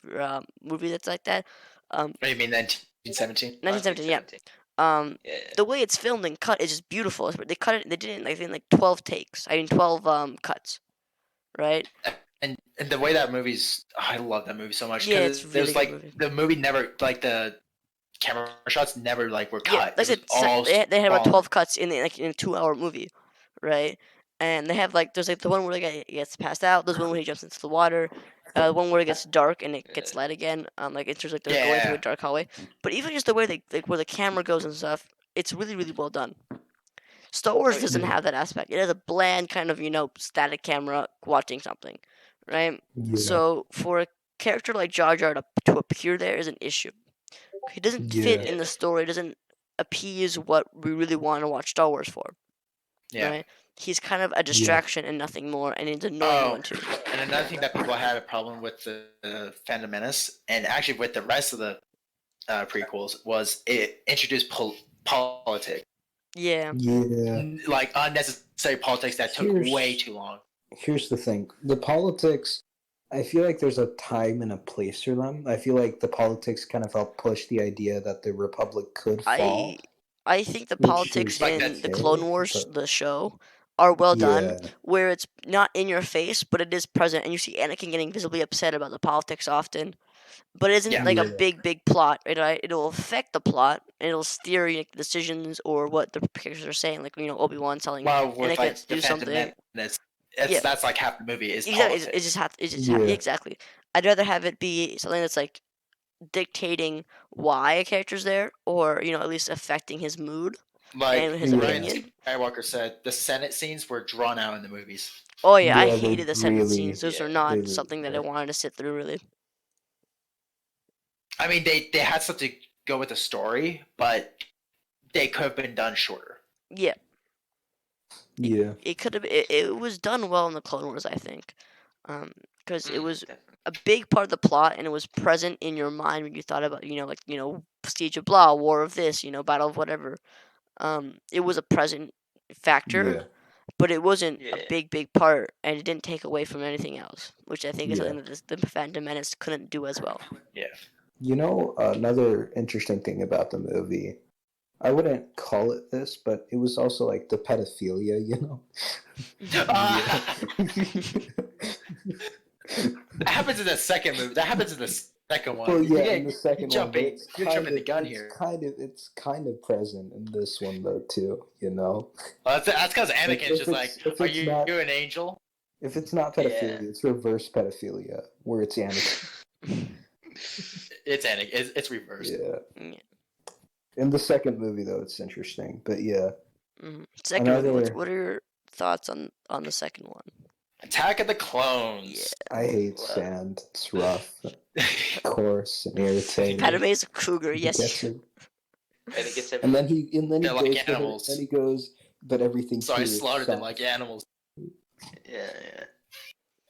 movie that's like that. What do you mean 1917? 1917, yeah. 1917. The Yeah. way it's filmed and cut is just beautiful. They cut it. They did it, I think, like 12 takes. 12 cuts, right? And the way that movie's, I love that movie so much Yeah, it's because really there's good like movie. the movie never like the camera shots never like were Yeah, cut. like I It was said, all they had about sprawling. 12 cuts in a 2-hour movie, right? And they have like there's like the one where the guy gets passed out. There's one where he jumps into the water, one where it gets dark and it gets Yeah. light again. Like it's just like they're going through a Yeah. dark hallway. But even just the way like where the camera goes and stuff, it's really well done. Star Wars doesn't Yeah. have that aspect. It has a bland kind of static camera watching something, right? Yeah. So for a character like Jar Jar to appear there is an issue. He doesn't fit Yeah. in the story. Doesn't appease what we really want to watch Star Wars for, Yeah. right? He's kind of a distraction and nothing more, and it's annoying Oh, one too. and another thing that people had a problem with the Phantom Menace, and actually with the rest of the prequels, was it introduced politics, Yeah. Yeah. like unnecessary politics that took Here's- way too long. Here's the thing. The politics, I feel like there's a time and a place for them. I feel like the politics kind of help push the idea that the Republic could fall. I think the Which politics is Like in that's the okay, Clone Wars, but- the show, are well done, Yeah. where it's not in your face, but it is present, and you see Anakin getting visibly upset about the politics often. But it isn't Yeah. like a Yeah. big plot, right? It'll affect the plot, and it'll steer decisions or what the characters are saying, like Obi-Wan telling Well, with Anakin like to the do Phantom something. Menace, Yeah. that's like half the movie is Exactly, politics. Yeah. exactly. I'd rather have it be something that's like dictating why a character's there, or at least affecting his mood Like and his Yeah. Ryan opinion. Skywalker said, the Senate scenes were drawn out in the movies. Oh yeah, I Yeah, they hated the Senate really- scenes. Those are yeah, not they really something that I did. wanted to sit through really. I mean, they had something to go with the story, but they could have been done shorter. Yeah, Yeah. it could have. It was done well in the Clone Wars, I think, because it was Definitely. a big part of the plot, and it was present in your mind when you thought about Siege of Blah, War of this, Battle of whatever. It was a present factor, Yeah. but it wasn't a Yeah. big part, and it didn't take away from anything else, which I think is Yeah. something that the Phantom Menace couldn't do as well. Another interesting thing about the movie, I wouldn't call it this, but it was also like the pedophilia, That happens in the second movie. That happens in the second one. Well, yeah, You're in the second one, but you're jumping the gun here. It's kind of present in this one though too. Well, that's because Anakin's if just like, if are it's you not- you an angel? If it's not pedophilia, it's reverse pedophilia, where it's Anakin. It's Anakin. It's reversed. Yeah. Yeah. In the second movie, though, it's interesting. But yeah, Second movie, Another- what are your thoughts on the second one? Attack of the Clones. I hate Wow. sand. It's rough, coarse, and irritating. Padme's a cougar, He yes. gets it. And it gets And then he They're goes like to her, animals. and he goes, but everything. So I here is slaughtered them soft." like animals. yeah.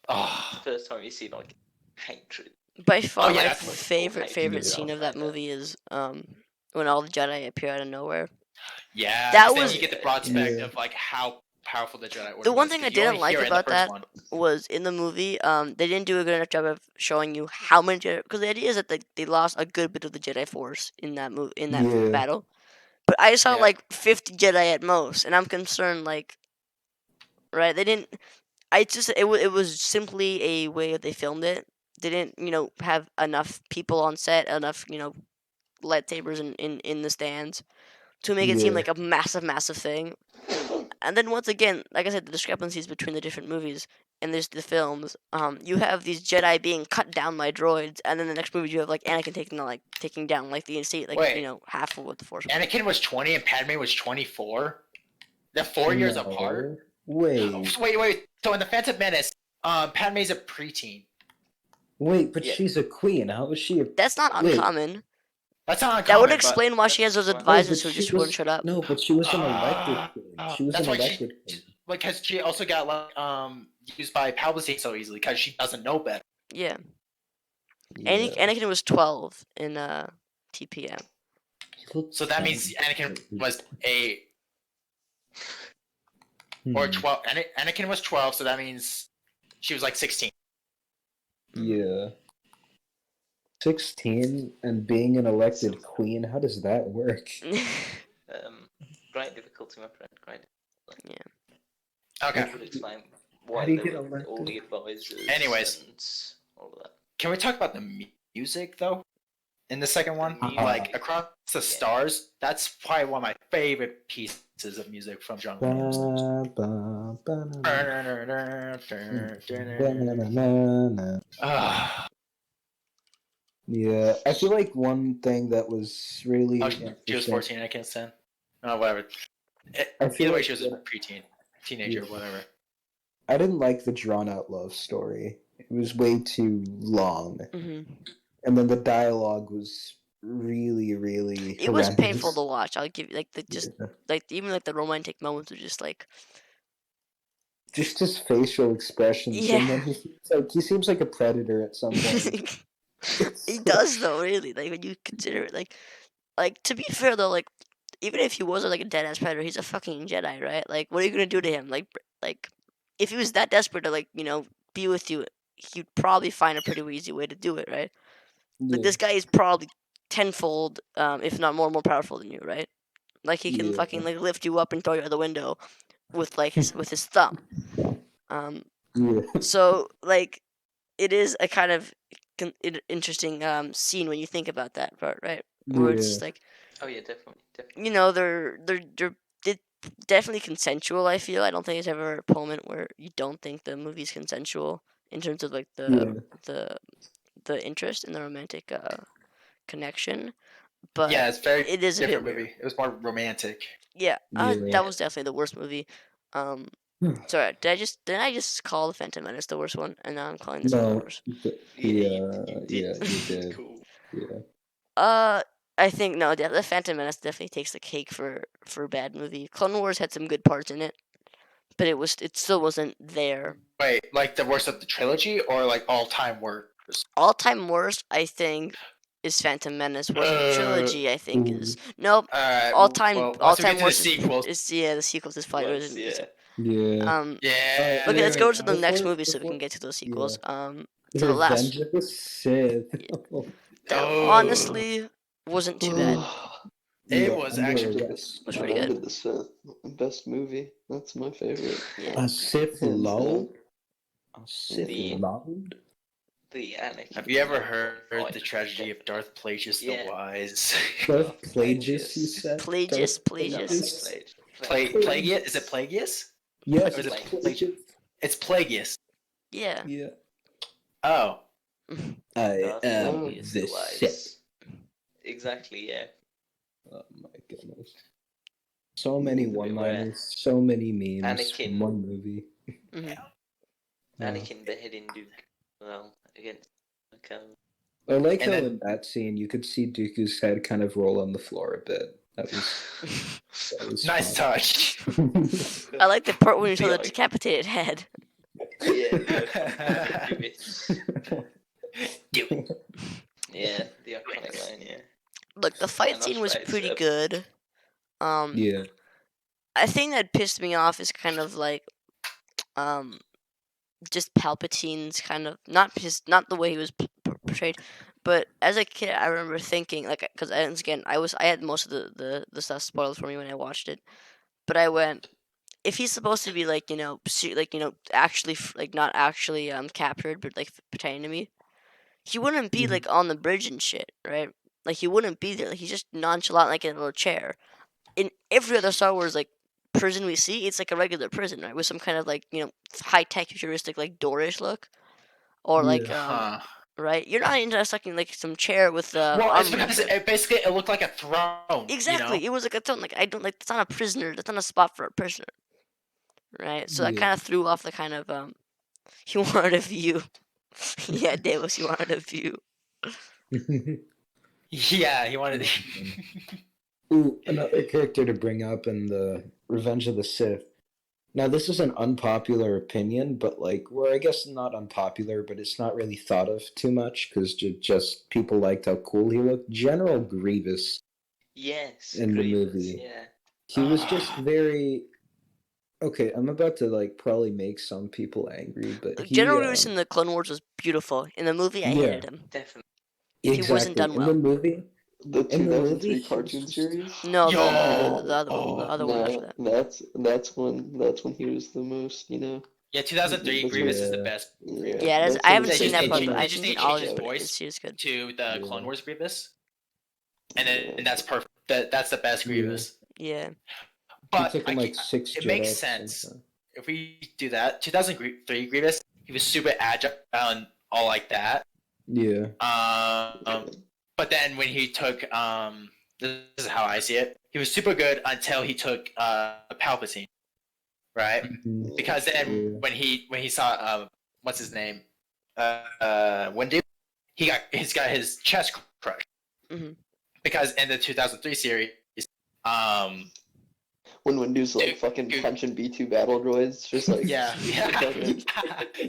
Oh, First time you see like hatred. By far, yeah, my that's what- favorite Yeah. scene of that movie is when all the Jedi appear out of nowhere. yeah. That 'cause then was- you get the prospect Yeah. of like how powerful the Jedi Order The one was, thing 'cause I you didn't only like hear it in the about first that one. was in the movie, they didn't do a good enough job of showing you how many Jedi. Because the idea is that they lost a good bit of the Jedi Force in that Yeah. battle. But I saw Yeah. like 50 Jedi at most, and I'm concerned like, right? They didn't. It was simply a way that they filmed it. They didn't have enough people on set, enough lightsabers in the stands to make it seem Yeah. like a massive thing. And then once again, like I said, the discrepancies between the different movies and there's the films. You have these Jedi being cut down by droids, and then the next movie you have like Anakin taking down like the insane Wait. half of what the Force. Anakin was 20 and Padme was 24. They're 4 years No. apart. Wait, Wait. So in the Phantom Menace, Padme's a preteen. but Yeah. she's a queen. How is she? That's not Wait. uncommon. That's not uncommon. That would but- explain why she has those No, advisors but who she just was- wouldn't shut up. No, but she was an elected queen. She was that's an why elected queen. because she also got used by Palpatine so easily because she doesn't know better. Yeah. Yeah. Anakin was 12 in TPM. He looked So that means Anakin was a or 12. Anakin was 12, so that means she was like 16. Yeah. 16 and being an elected queen, how does that work? Great difficulty, my friend. Great. Okay. That would explain why do you they get were all elected? the advisors. Anyways. and all of that. Can we talk about the music though? in the second one. music. Like Across the Stars, that's probably one of my favorite pieces of music from John Williams. Ah, Yeah, I feel like one thing that was really oh, she was interesting. 14. I can't stand. Oh, whatever. I feel Either way, like she was a preteen, teenager, whatever. I didn't like the drawn out love story. It was way too long, and then the dialogue was really, really. It was painful horrendous. to watch. I'll give you like even like the romantic moments were just like Just his facial expressions, and then he seems like a predator at some point. he does though, really. Like when you consider it, like to be fair though, like even if he wasn't like a dead ass predator, he's a fucking Jedi, right? Like what are you gonna do to him? Like if he was that desperate to like be with you, he'd probably find a pretty easy way to do it, right? Like this guy is probably tenfold, if not more powerful than you, right? Like he can fucking like lift you up and throw you out the window with like with his thumb. So like it is a kind of interesting scene when you think about that part, right? Where it's just like, Oh yeah, definitely. they're definitely consensual. I feel I don't think there's ever a moment where you don't think the movie's consensual in terms of like the interest in the romantic connection. But Yeah, it's very it is a bit different weird. movie. It was more romantic. Yeah, that was definitely the worst movie. Sorry, didn't I just call the Phantom Menace the worst one, and now I'm calling this one the worst? You did. Cool. Yeah. I think no, the Phantom Menace definitely takes the cake for a bad movie. Clone Wars had some good parts in it, but it still wasn't there. Wait, like the worst of the trilogy, or like all-time worst? All time worst, I think, is Phantom Menace. Worst of the trilogy, I think, is nope. All time once we get to the worst sequels, is the sequels is probably Once, yeah. Yeah. yeah. Okay, let's go to the next before- movie so we before- can get to those sequels. yeah. To the last, Revenge of the Sith. that Oh. honestly wasn't too bad. It was actually Was pretty Revenge good. of the Sith, best movie. That's my favorite. Yeah. A Sith Hands Lord? down. A Sith The- Lord? The Anakin. Have you ever heard the tragedy of Darth Plagueis Yeah. the Wise? Darth Plagueis, you said? Plagueis. Plagueis? Is it Plagueis? Yes, Or is it Plagueis. It's Plagueis. Yeah. Yeah. Oh. I Darth am Plagueis the the Wise. Sith. Exactly, yeah. Oh my goodness. So many The bit where one-liners, so many memes Anakin- from one movie. Anakin beheading Duke. Well, against. I like And how then- in that scene you could see Dooku's head kind of roll on the floor a bit. That was Nice fun. touch. I like the part when you saw the Yeah. decapitated head. Yeah. Do it. Yeah, the iconic line, yeah. Look, the fight And scene was that's right, pretty Seb. good. Yeah. I think that pissed me off is kind of like, just Palpatine's kind of not the way he was portrayed, but as a kid I remember thinking like because again I had most of the stuff spoiled for me when I watched it, but I went if he's supposed to be like actually like not actually captured but like pretending to be, he wouldn't be like on the bridge and shit, right? Like he wouldn't be there. Like he's just nonchalant like in a little chair. In every other Star Wars like prison we see, it's like a regular prison, right? With some kind of like high tech futuristic like doorish look, or like Huh. right? You're not interested in like some chair with Well, it's armor. because basically it looked like a throne. Exactly, You know? it was like a throne. Like I don't like that's not a prisoner. That's not a spot for a prisoner, right? So that Yeah. kind of threw off the kind of he wanted a view. Yeah, Davis, he wanted a view. Yeah, he wanted. Ooh, another character to bring up in the Revenge of the Sith. Now, this is an unpopular opinion, but like, well, I guess not unpopular, but it's not really thought of too much because just people liked how cool he looked. General Grievous, Yes, In the Grievous, movie. yeah. he was just very. Okay, I'm about to like probably make some people angry, but he, General Grievous in the Clone Wars was beautiful. In the movie, I hated him. Definitely. He wasn't done in well. the movie. The In the movie, 2003 he was cartoon just- series. No, Yo! the other one, the other one after that. That's when he was the most, you know. Yeah, 2003 That's Grievous is the Yeah. best. Yeah, that's I when haven't he They seen just that part, changed- but they I've just seen changed all of his it, but voice it's good. To the Yeah. Clone Wars Grievous. and that's perfect. That's the best Grievous. Yeah. He But took him like 6 it Jedi makes at the same sense time. if we do that. 2003 Grievous, he was super agile and all like that. Yeah. But then when he took this is how I see it. He was super good until he took Palpatine, right? Mhm. Because then Yeah. when he saw what's his name, Windu, he's got his chest crushed. Mhm. Because in the 2003 series, um, When Windu's like Dude, fucking dude. punching B2 battle droids, just like yeah, fucking-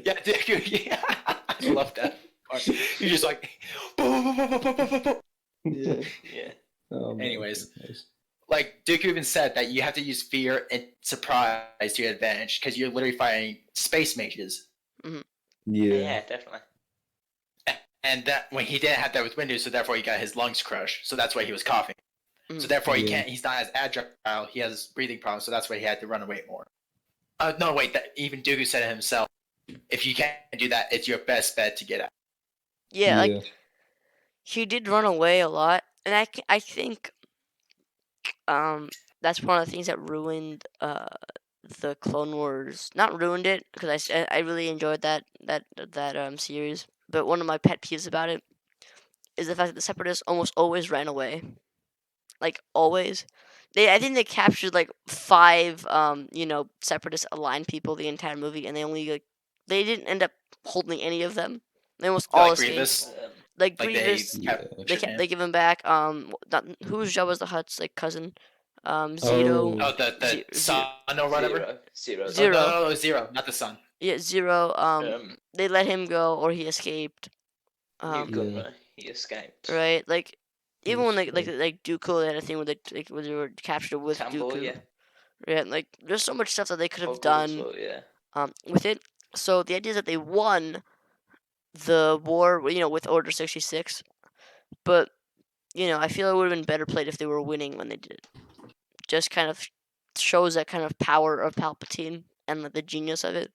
yeah, dude, yeah. I love that part. You're just like, boom, boom, boom, boom, boom, boom, boom, boom. yeah. Yeah. Oh, my Anyways. goodness. Like Dooku even said that you have to use fear and surprise to your advantage because you're literally fighting space mages, Yeah. Yeah, definitely. and that when he didn't have that with Windu, so therefore he got his lungs crushed. So that's why he was coughing. So therefore he Yeah. can't. He's not as agile. He has breathing problems. So that's why he had to run away more. No, wait. That even Dooku said it himself. If you can't do that, it's your best bet to get out. Yeah, like he did run away a lot, and I think that's one of the things that ruined the Clone Wars. Not ruined it because I really enjoyed that series. But one of my pet peeves about it is the fact that the Separatists almost always ran away. Like always. I think they captured like 5 separatist aligned people the entire movie, and they didn't end up holding any of them. They almost all Like escaped. Grievous, Like like Grievous, they Yeah. captured him. give him back. Who's Jabba's the Hutt's like cousin? Oh. Zero. Oh, the son or whatever. Zero. Zero. Oh, no, Zero, not the son. Yeah, Zero. They let him go, or he escaped. New Yeah. Gunner, he escaped. Right, like even when Yes, like Dooku, they had a thing where they were captured with Tambor, Dooku. yeah. Yeah, like there's so much stuff that they could have Hogwarts, done well, yeah. with it. So the idea is that they won the war, with Order 66, but I feel it would have been better played if they were winning when they did it. Just kind of shows that kind of power of Palpatine and like, the genius of it,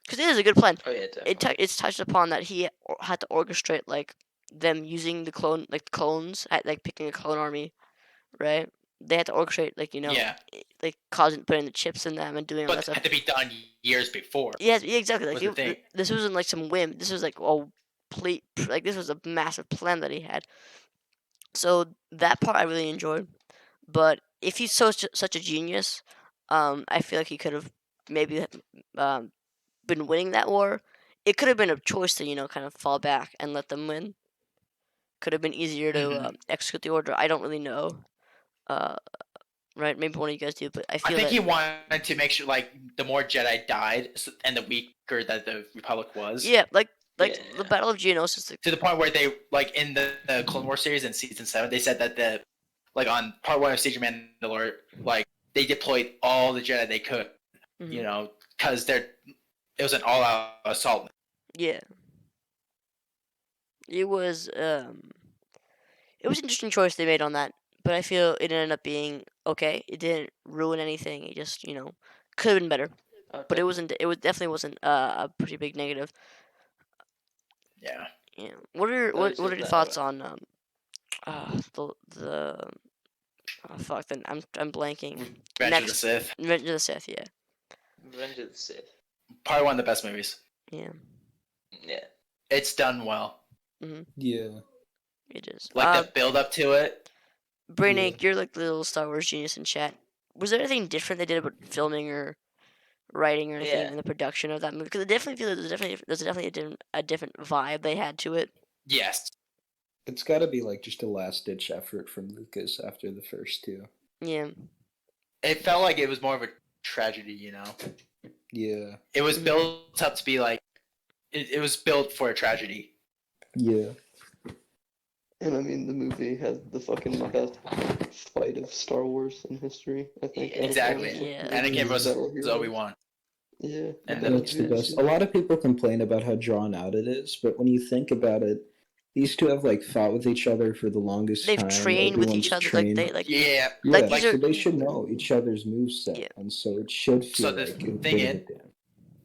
because it is a good plan. Oh yeah, definitely. It's touched upon that he had to orchestrate like them using the clones, like picking a clone army, right? They had to orchestrate Yeah, like putting the chips in them and doing all that but stuff. had to be done years before. Yeah, exactly. Was the thing. This wasn't like some whim. This was like this was a massive plan that he had. So that part I really enjoyed. But if he's such a genius, I feel like he could have maybe um, been winning that war. It could have been a choice to kind of fall back and let them win. Could have been easier to execute the order. I don't really know. Right? Maybe one of you guys do, but I I feel think that he wanted to make sure like the more Jedi died and the weaker that the Republic was. yeah, like the Yeah. Battle of Geonosis. To the point where they like in the Clone Wars series in season 7, they said that the like on part 1 of Siege of Mandalore, like they deployed all the Jedi they could, Mhm. because it was an all-out assault. Yeah. It was an interesting choice they made on that, but I feel it ended up being okay. It didn't ruin anything. It just could have been better, Oh, but it wasn't. It was definitely wasn't a pretty big negative. Yeah. Yeah. What are Those what are are your the- thoughts on the oh, fuck, then I'm blanking. Revenge of the Sith. Revenge of the Sith. Yeah. Revenge of the Sith. Probably one of the best movies. Yeah. Yeah. It's done well. Yeah. It is. Like the build up to it. Brainiac, you're like the little Star Wars genius in chat. Was there anything different they did about filming or writing or anything Yeah. in the production of that movie? Because I definitely feel there's definitely a different vibe they had to it. Yes. It's got to be like just a last ditch effort from Lucas after the first two. Yeah. It felt like it was more of a tragedy, Yeah. It was built up to be like it was built for a tragedy. Yeah. And I mean, the movie had the fucking best fight of Star Wars in history, I think. Yeah, out of exactly. all the Yeah. movies Anakin that were was heroes. Obi-Wan. Yeah. And that That's the movie best. is- A lot of people complain about how drawn out it is, but when you think about it, these two have like fought with each other for the longest They've time. trained with Obi-Wan's each other. trained. Yeah. Yeah, like, these so are- they should know each other's moveset, Yeah. and so it should feel So the like a thing bit of is- a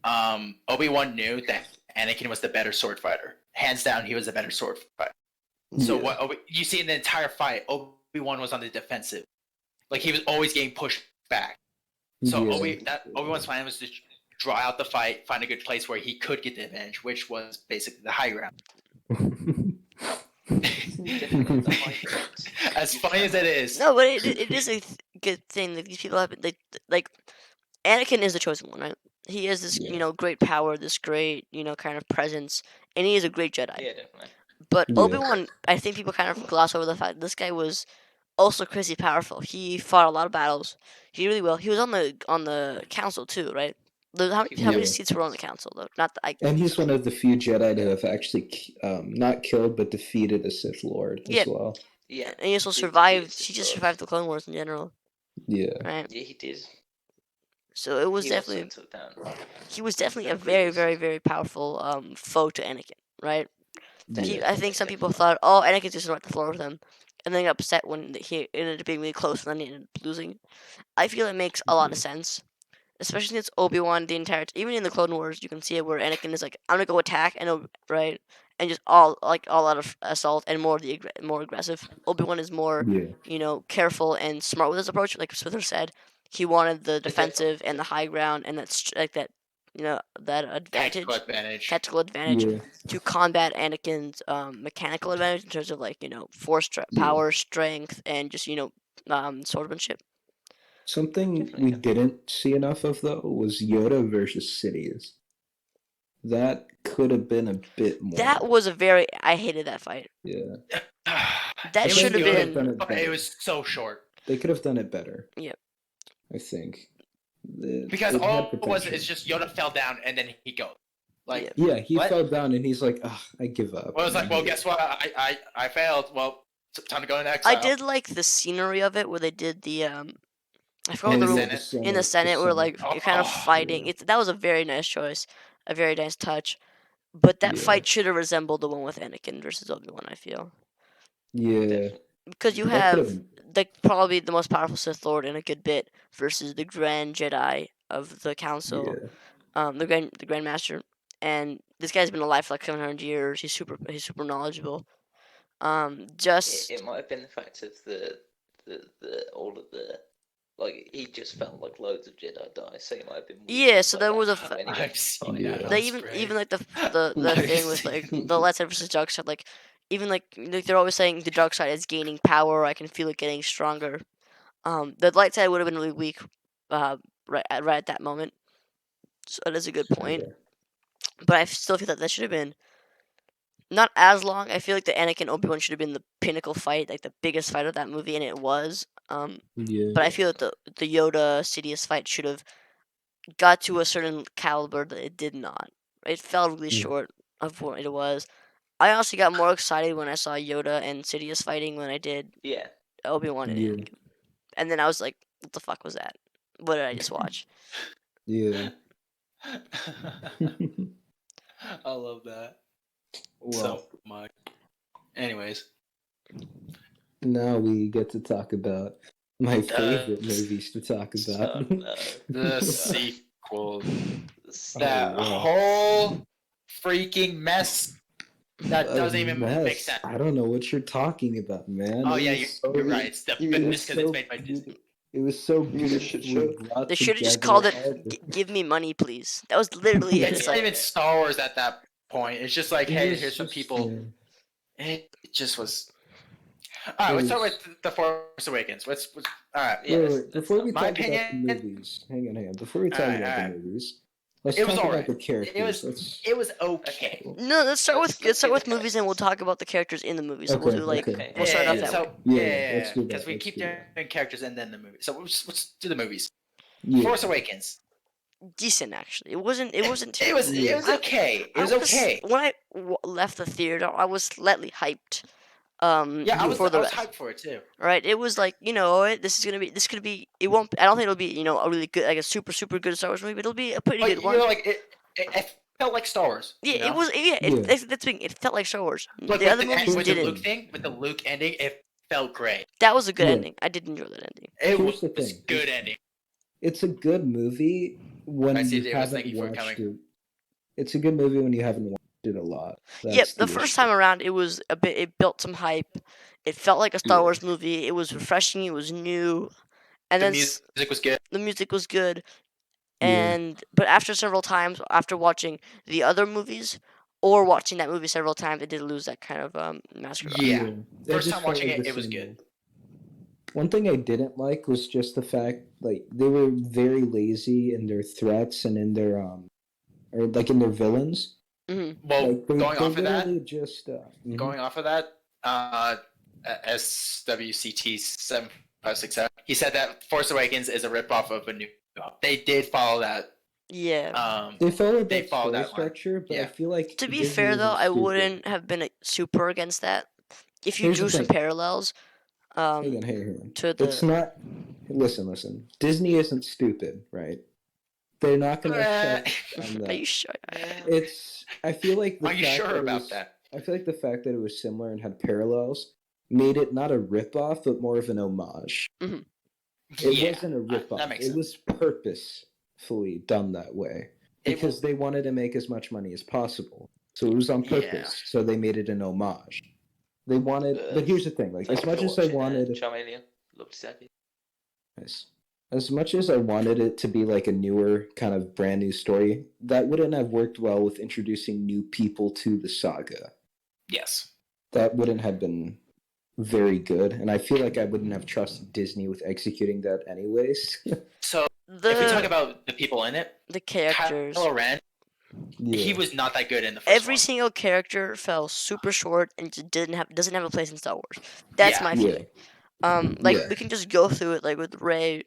dam. Obi-Wan knew that Anakin was the better sword fighter. Hands down, he was the better sword fighter. So Yeah. what you see in the entire fight, Obi-Wan was on the defensive. Like he was always getting pushed back. So Yeah. Obi-Wan's plan was to draw out the fight, find a good place where he could get the advantage, which was basically the high ground. Definitely the high ground. As funny as it is. No, but it is a good thing that these people have. Like Anakin is the chosen one, right? He has this, Yeah. great power, this great, kind of presence, and he is a great Jedi. Yeah, definitely. But Yeah. Obi-Wan, I think people kind of gloss over the fact this guy was also crazy powerful. He fought a lot of battles. He really well. He was on the council too, right? How many Yeah. seats were on the council though? Not the, And he's one of the few Jedi to have actually not killed but defeated a Sith Lord Yeah. as well. Yeah. and he also He survived. defeated He just Sith survived the Clone Wars in general, Yeah. right? Yeah, he did. So it was He definitely also took down. he was definitely a the very previous- very very powerful foe to Anakin, right? Yeah. I think some people thought, oh, Anakin's just wiped the floor with him, and then got upset when he ended up being really close and then he ended up losing. I feel it makes a lot of sense, especially since Obi-Wan the entire even in the Clone Wars you can see it where Anakin is like, I'm gonna go attack right, and just all out of assault and more more aggressive. Obi-Wan is more Yeah. careful and smart with his approach. Like Swither said, he wanted the defensive and the high ground and that that advantage, Tactical advantage. Yeah. to combat Anakin's mechanical advantage in terms of force, Yeah. power, strength, and just swordsmanship. Something Definitely, we yeah. didn't see enough of though was Yoda versus Sidious. That could have been a bit more. That was I hated that fight. Yeah. That I should think have they could been. done it better. It was so short. They could have done it better. Yep. I think. Because it had all it was potential. is just Yoda fell down and then he goes. Like, Yeah, he what? fell down and he's like, I give up. Well, it's like, And well, he- guess what? I failed. Well, it's time to go in I exile. did like the scenery of it where they did the I forgot In the the rule Senate. in the Senate where you're kind of fighting. yeah. That was a very nice choice, a very nice touch. But that Yeah. fight should have resembled the one with Anakin versus Obi-Wan, I feel. Yeah. Definitely. Because you That could've have probably the most powerful Sith Lord in a good bit versus the Grand Jedi of the Council, Yeah. the Grand Master, and this guy's been alive for like 700 years. He's super knowledgeable. Just It might have been the fact of the all of the he just felt like loads of Jedi die, so he might have been. Yeah, so there was a how many I've Jedi seen died. that. they That's even great. like the thing with like the lightsaber versus dark side, like even like they're always saying the dark side is gaining power. I can feel it getting stronger. The light side would have been really weak, right at that moment. So that is a good point. Yeah. But I still feel that should have been not as long. I feel like the Anakin Obi-Wan should have been the pinnacle fight, like the biggest fight of that movie, and it was. Yeah. But I feel that the Yoda Sidious fight should have got to a certain caliber that it did not. It fell really Yeah. short of what it was. I honestly got more excited when I saw Yoda and Sidious fighting than I did Yeah. Obi-Wan and Yeah. Anakin. And then I was like, what the fuck was that? What did I just watch? Yeah. I love that Well, so much. Anyways, now we get to talk about my favorite movies to talk So, about. the sequel, So, that wow. whole freaking mess that A doesn't even make mess. sense. I don't know what you're talking about, man. Oh It yeah, was you're right. It's the you- business it because was it's made by Disney. It was so You mean a shit beautifully show? brought They should have just together. called it All the- "Give me money, please." That was literally it. It's It's not like, even Star Wars at that point. It's just like, It hey, was here's some just- people. yeah. It just was. All right, It let's start was- with the Force Awakens. All right. Yeah, Wait, let's before we my talk about the opinion- movies, hang on. Before we talk Alright, about the alright. movies, let's It was talk about alright. the characters. It was okay. no, let's start Let's with give it movies and we'll talk about the characters in the movies. So we'll Okay, do like okay. we'll start off yeah. that way. Let's do that, Because we let's keep do that. doing characters and then the movie. So let's do the movies. Yeah. Force Awakens. Decent actually. It wasn't too. It was okay. It was okay. When I left the theater, I was slightly hyped. Yeah, I was for the I was rest. hyped for it too. Right? It was like, this could be. It won't. I don't think it'll be a really good, like a super good Star Wars movie, but it'll be a pretty Like, good one. like it felt like Star Wars. Yeah, you know? it was. Yeah, Yeah. that's the thing. It felt like Star Wars. Like The with other movies with the didn't. Luke thing, with the Luke ending, it felt great. That was a good Yeah. ending. I did enjoy that ending. It Here's the was thing. good ending. It's a good movie when I see you Davis, haven't thank you for watched coming. it. It's a good movie when you haven't watched it a lot. Yep, That's the the first issue. time around, it was a bit. It built some hype. It felt like a Star Yeah. Wars movie. It was refreshing. It was new, and The then music was good. the music was good. Yeah. But after several times, after watching the other movies or watching that movie several times, it did lose that kind of master. Yeah. It First just time felt watching like it, the it was same good. way. One thing I didn't like was just the fact like they were very lazy in their threats and in their or like in their villains. Hmm Well, Like they going off of that, literally just mhm. going off of that, SWCT 7567, he said that Force Awakens is a ripoff of A New Hope. They did follow that. Yeah. They followed They that followed story that line. structure, but I Yeah. feel like To be Disney fair, though, isn't I stupid. wouldn't have been super against that. If you Here's the drew some thing. parallels, Hang on. to It's the not. Listen. Disney isn't stupid, right? They're not gonna shut on are that. you sure? It's. I feel like the Are you fact sure that it about was. that? I feel like the fact that it was similar and had parallels made it not a ripoff, but more of an homage. Mhm. It Yeah, wasn't a ripoff. that makes It sense. was purposefully done that way because they wanted to make as much money as possible. So it was on purpose. So they made it an homage. They wanted, but here's the thing: like, Thank as you much for as I watching, wanted, Charmeleon. Love to see you. nice. As much as I wanted it to be like a newer, kind of brand new story, that wouldn't have worked well with introducing new people to the saga. Yes. That wouldn't have been very good, and I feel like I wouldn't have trusted Disney with executing that anyways. So if we talk The about the people in it, characters, Kylo Ren, he Yeah. was not that good in the first every one. single character fell super short and just doesn't have a place in Star Wars. That's Yeah. my Yeah. feeling. Like Yeah. we can just go through it, like with Ray.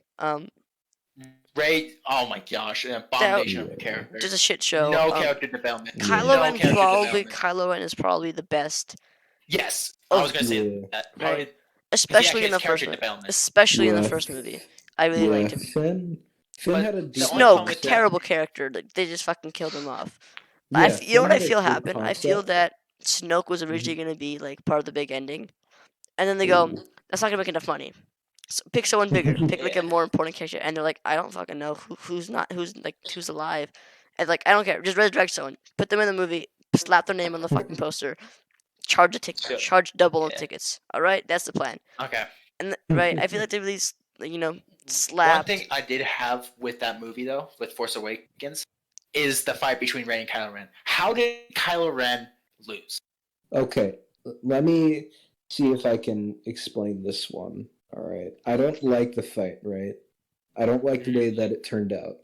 Rey, oh my gosh, an abomination of a Yeah. character. Just a shit show. No character development. Kylo No Ren character probably development. Kylo Ren is probably the best, Yes, I was Of- gonna say Yeah. that. Right. Probably, especially in has the first character movie. development. Especially in the Yeah. first movie, I really Yeah. liked him. Finn But had a the decent only problem Snoke, with terrible character. Like, they just fucking killed him off. Yeah, You know what Finn I had a feel good happened? I feel concept. that Snoke was originally gonna be like part of the big ending, and then they go, "That's not gonna make enough money. So pick someone bigger. Pick like a more important character." And they're like, "I don't fucking know who's alive," and like I don't care. Just resurrect someone. Put them in the movie. Slap their name on the fucking poster. Charge a ticket. Sure. Charge double on Yeah. tickets. All right, that's the plan. Okay. And right, I feel like they really One slapped. thing I did have with that movie though, with Force Awakens, is the fight between Rey and Kylo Ren. How did Kylo Ren lose? Okay, let me see if I can explain this one. All right. I don't like the fight, right? I don't like the way that it turned out.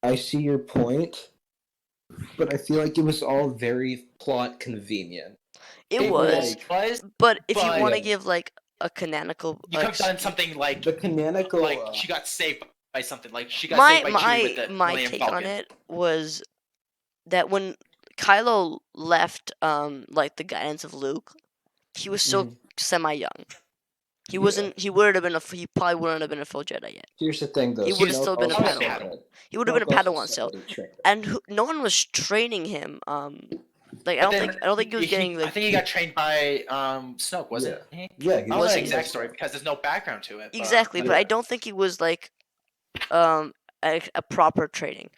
I see your point, but I feel like it was all very plot convenient. It was, but if you but- want to give like a canonical, You could have done something like The canonical, like she got saved by something. Like she got my saved by Chewie with the my Millennium take Falcon. on it was that when Kylo left, like the guidance of Luke, he was still semi young. He Yeah. wasn't. He would have been he probably wouldn't have been a full Jedi yet. Here's the thing, though. He would have still been a also Padawan. Padawan. He would have been a Snoke also Padawan still, somebody trained him. and no one was training him. Like I don't think he was getting I like think he got trained by Snoke, wasn't he? Yeah, he I don't know was the he? exact story because there's no background to it. exactly, but yeah. I don't think he was like a proper training.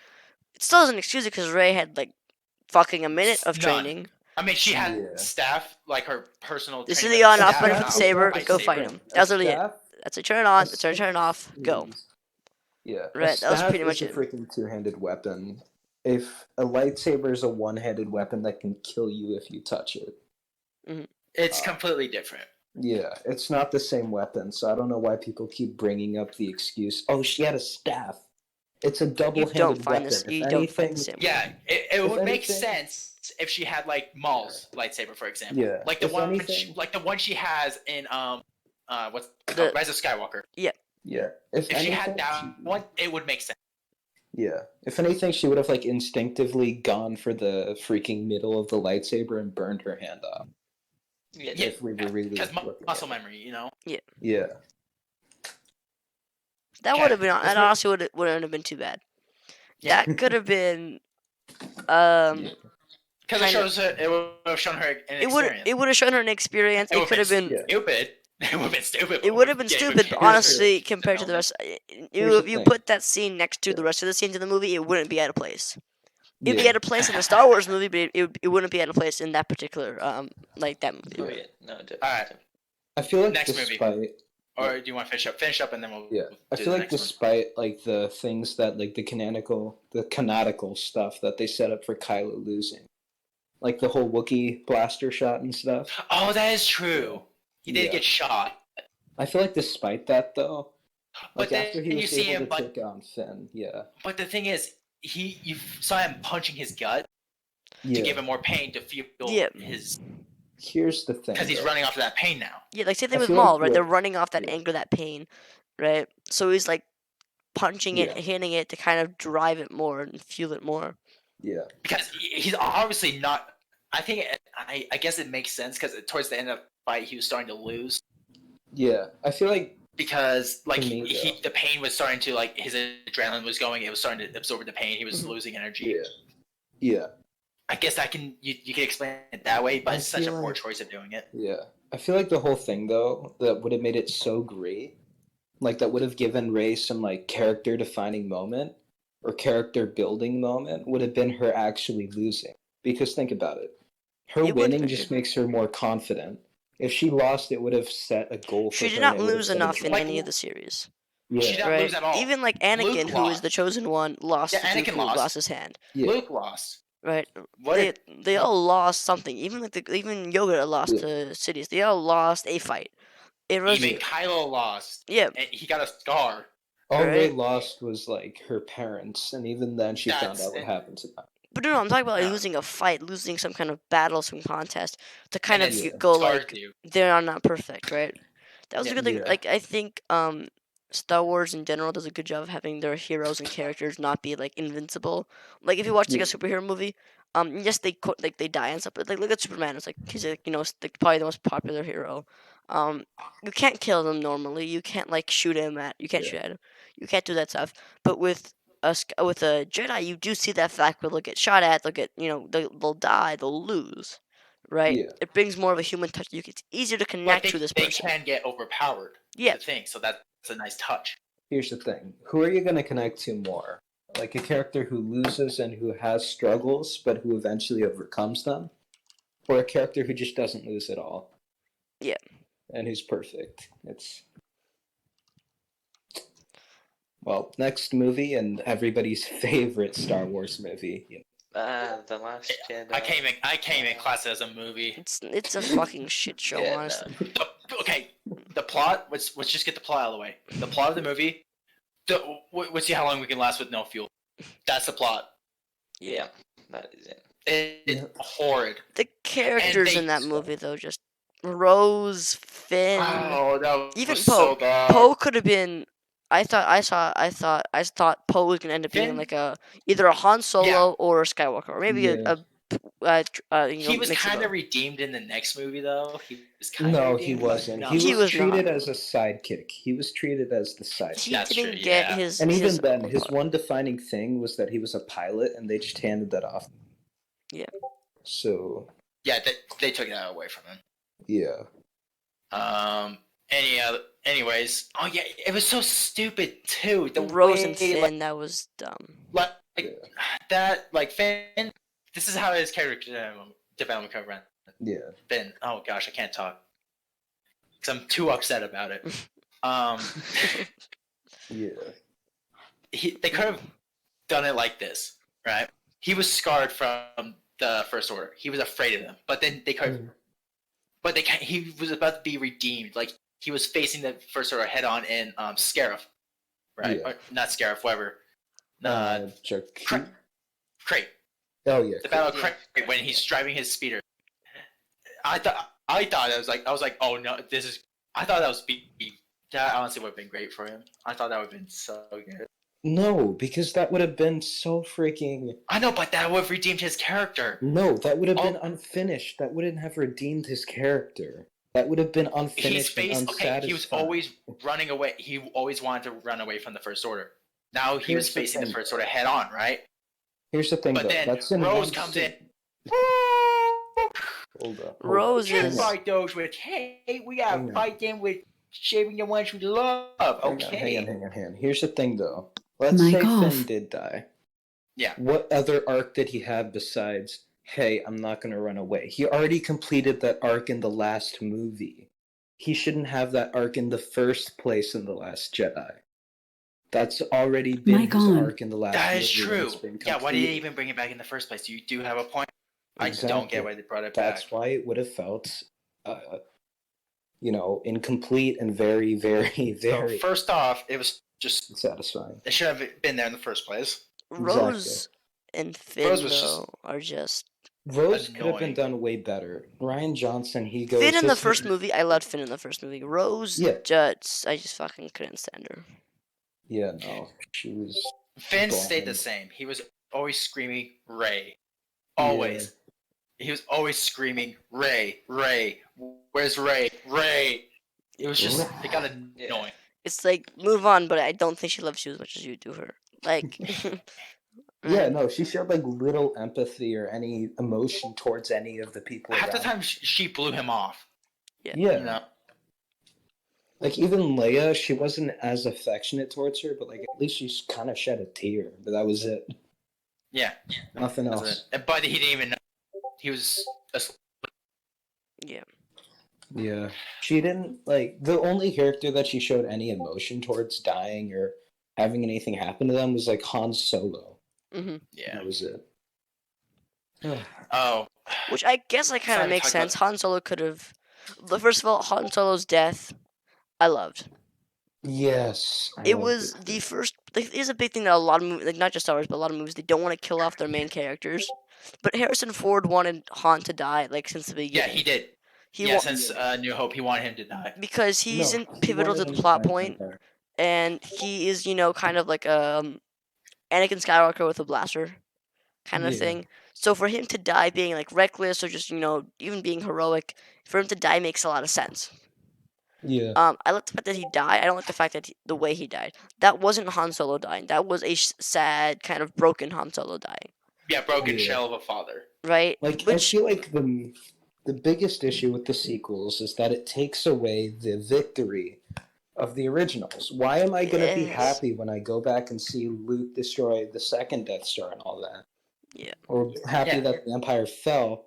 It still doesn't excuse it because Ray had like fucking a minute of None. training. I mean, she had Yeah. staff, like her personal. This is training the on staff, off button for not the saber. lightsaber. Go fight him. That's literally it. That's it. Turn it on. Turn it off. Go. Yeah, Right, a that was staff pretty much is it. a freaking two-handed weapon. If a lightsaber is a one-handed weapon that can kill you if you touch it. It's completely different. Yeah, it's not the same weapon, so I don't know why people keep bringing up the excuse. Oh, she had a staff. It's a You double-handed don't find weapon. this. If You don't find anything, the same. Yeah, it If would make anything- sense if she had like Maul's lightsaber, for example. Yeah, Like the if one, anything- like the one she has in what's it The- called? Rise of Skywalker. yeah. If she anything, had that one, it would make sense. Yeah. If anything, she would have like instinctively gone for the freaking middle of the lightsaber and burned her hand off. Yeah, If we were really Because looking at muscle it. memory, you know. Yeah. That Okay, would have been. That let's honestly wouldn't have been too bad. Yeah. That could have been. Because it Kinda- shows her, it would have shown her an experience. It would have shown her an experience. It could have been. yeah. stupid. It would have been stupid. It would have been stupid, but honestly, compared to the rest, Here's the if you thing. put that scene next to the rest of the scenes in the movie, it wouldn't be out of place. It'd be Yeah. out of place in the Star Wars movie, but it wouldn't be out of place in that particular like that movie. Oh yeah, no, definitely. Alright. I feel like Next movie. despite Or do you want to finish up? Finish up, and then we'll. yeah, we'll I do feel the like next one. despite like the things that like the canonical stuff that they set up for Kylo losing, like the whole Wookiee blaster shot and stuff. Oh, that is true. He did Yeah. get shot. I feel like despite that though, like But then after he you was see able him, to take on Finn, yeah, but the thing is, you saw him punching his gut yeah. to give him more pain to feel Yeah. his, Here's the thing, because he's though. running off of that pain now. Yeah, like same thing I with feel like Maul, right? They're what- running off that yeah. anger, that pain, right? So he's like punching it, Yeah. hitting it to kind of drive it more and fuel it more. Yeah, Because he's obviously not. I think I guess it makes sense because towards the end of the fight he was starting to lose yeah. I feel like because like For me, though. the pain was starting to like his adrenaline was going. It was starting to absorb the pain. He was Mhm. losing energy. yeah. I guess that you can explain it that way, but I it's such a feel poor like- choice of doing it. Yeah. I feel like the whole thing though that would have made it so great, like that would have given Rey some like character defining moment or character building moment would have been her actually losing. Because think about it. Her It would winning be. just makes her more confident. If she lost, it would have set a goal for She her. did and not it would have lose set a enough in goal. any of the series, Yeah. She didn't right? lose at all. Even like Anakin, Luke who is the lost. chosen one, lost. Yeah, to Anakin Dooku, lost. lost his hand, Yeah. Luke lost. right? What? They all lost something. Even like even Yoda lost Yeah. to Sidious. They all lost a fight. It was Even Kylo lost. yeah. And he got a scar. All Rey Right. lost was like her parents, and even then she found That's out what it. happened to them. But no, I'm talking about like, Yeah. losing a fight, losing some kind of battle, some contest to kind And of it go scars like you. they're not perfect, right? That was a Yeah. good thing. Yeah. Like I think Star Wars in general does a good job of having their heroes and characters not be like invincible. Like if you watch like a superhero movie, yes like they die and stuff, but like look at Superman. It's like he's like like, probably the most popular hero. You can't kill them normally. You can't like shoot him at. You can't Yeah. shoot at him. You can't do that stuff. But with with a Jedi, you do see that fact where they'll get shot at, they'll get they'll die, they'll lose, right? Yeah. It brings more of a human touch. It's easier to But connect to this they person. can get overpowered. Yeah. The thing. So that's a nice touch. Here's the thing. Who are you going to connect to more? Like a character who loses and who has struggles, but who eventually overcomes them? Or a character who just doesn't lose at all? Yeah. And who's perfect? It's. Well, next movie and everybody's favorite Star Wars movie. The Last Jedi. I came in class as a movie. It's a fucking shit show, Yeah, honestly. Okay, the plot. Let's just get the plot out of the way. The plot of the movie. Let's see how long we can last with no fuel. That's the plot. Yeah, that is it. It's horrid. The characters they- in that movie though, just Rose, Finn, Oh, that even was so Poe. bad. Poe could have been. I thought Poe was gonna end up being Finn? like either a Han Solo or a Skywalker, or maybe Yeah. He was mix of kind of both. redeemed in the next movie, though. He was kind No, of he redeemed, but wasn't. no. He was not. treated as a sidekick. He was treated as the sidekick. He That's didn't true, get yeah. his. And even his then, own his part. one defining thing was that he was a pilot, and they just handed that off. Yeah. So, Yeah, they took that away from him. yeah. Anyways, oh yeah, it was so stupid too. The Rose way, and Finn, that was dumb. like Yeah. that, like Finn. This is how his character development could run. Yeah. Finn. Oh gosh, I can't talk because I'm too upset about it. Um, Yeah. they could have done it like this, right? He was scarred from the First Order. He was afraid of them, but then they could have. But he was about to be redeemed. Like he was facing the First Order head on in Scarif, right? Yeah. Or, not Scarif, whatever. Jakku? Crate. Oh yeah. The Battle of Yeah. Crate when he's driving his speeder. I thought I was like, oh no, this is. I thought that was that honestly would have been great for him. I thought that would have been so good. No, because that would have been so freaking. I know, but that would have redeemed his character. No, that would have been Oh. unfinished. That wouldn't have redeemed his character. That would have been He's unfinished and faced. unsatisfied. Okay, he was always running away. He always wanted to run away from the First Order. Now he was Here's the facing the thing. First Order head on, right? Here's the thing, But though. then That's in Rose one comes scene. in. Hold up. Rose Can't is- fight those with hate. We gotta Hang on. fight them with shaving the ones we love. Okay. Hang on. Here's the thing, though. Let's My say golf. Finn did die. Yeah. What other arc did he have besides, hey, I'm not going to run away? He already completed that arc in the last movie. He shouldn't have that arc in the first place in The Last Jedi. That's already been his arc in the last That movie. is true. Yeah, why did they completed. even bring it back in the first place? You do have a point. Exactly. I don't get why they brought it That's back. why it would have felt, incomplete and very, very, very So first off, it was just satisfying. it should have been there in the first place. Rose and Finn Rose was just though are just Rose could have been annoying. done way better. Ryan Johnson, he goes. Finn in the "This first is-" movie. I loved Finn in the first movie. Rose, Yeah. I just fucking couldn't stand her. Yeah, no, she was. Finn stayed the bland. same. He was always screaming Ray. Always. He was always screaming Ray, Ray. Where's Ray? Ray. It was just it got annoying. It's like move on, but I don't think she loves you as much as you do her. Like, Yeah, no, she showed like little empathy or any emotion towards any of the people. Half the around. time she blew him off. Yeah. You know? Like even Leia, she wasn't as affectionate towards her, but like at least she kind of shed a tear. But that was it. Yeah. Nothing That's else. it. But he didn't even know. He was asleep. yeah. Yeah, she didn't like the only character that she showed any emotion towards dying or having anything happen to them was like Han Solo. Mm-hmm. Yeah. That was it. Oh. Which I guess like kind of Sorry, makes talk sense. about- Han Solo could have. First of all, Han Solo's death, I loved. Yes, It was the first. Like, it is a big thing that a lot of movies, like not just Star Wars, but a lot of movies, they don't want to kill off their main characters. But Harrison Ford wanted Han to die like since the beginning. Yeah, he did. Since New Hope, he wanted him to die. Because he's No, in he pivotal to wanted the him to plot die point, there. and he is kind of like Anakin Skywalker with a blaster, kind of Yeah. thing. So for him to die being like reckless or just even being heroic, for him to die makes a lot of sense. Yeah. I like the fact that he died. I don't like the fact that the way he died. That wasn't Han Solo dying. That was a sad, kind of broken Han Solo dying. Yeah, broken Yeah. shell of a father. Right? Like I feel like the biggest issue with the sequels is that it takes away the victory of the originals. Why am I going to be Yes. happy when I go back and see Luke destroy the second Death Star and all that? Yeah. Or happy that the Empire fell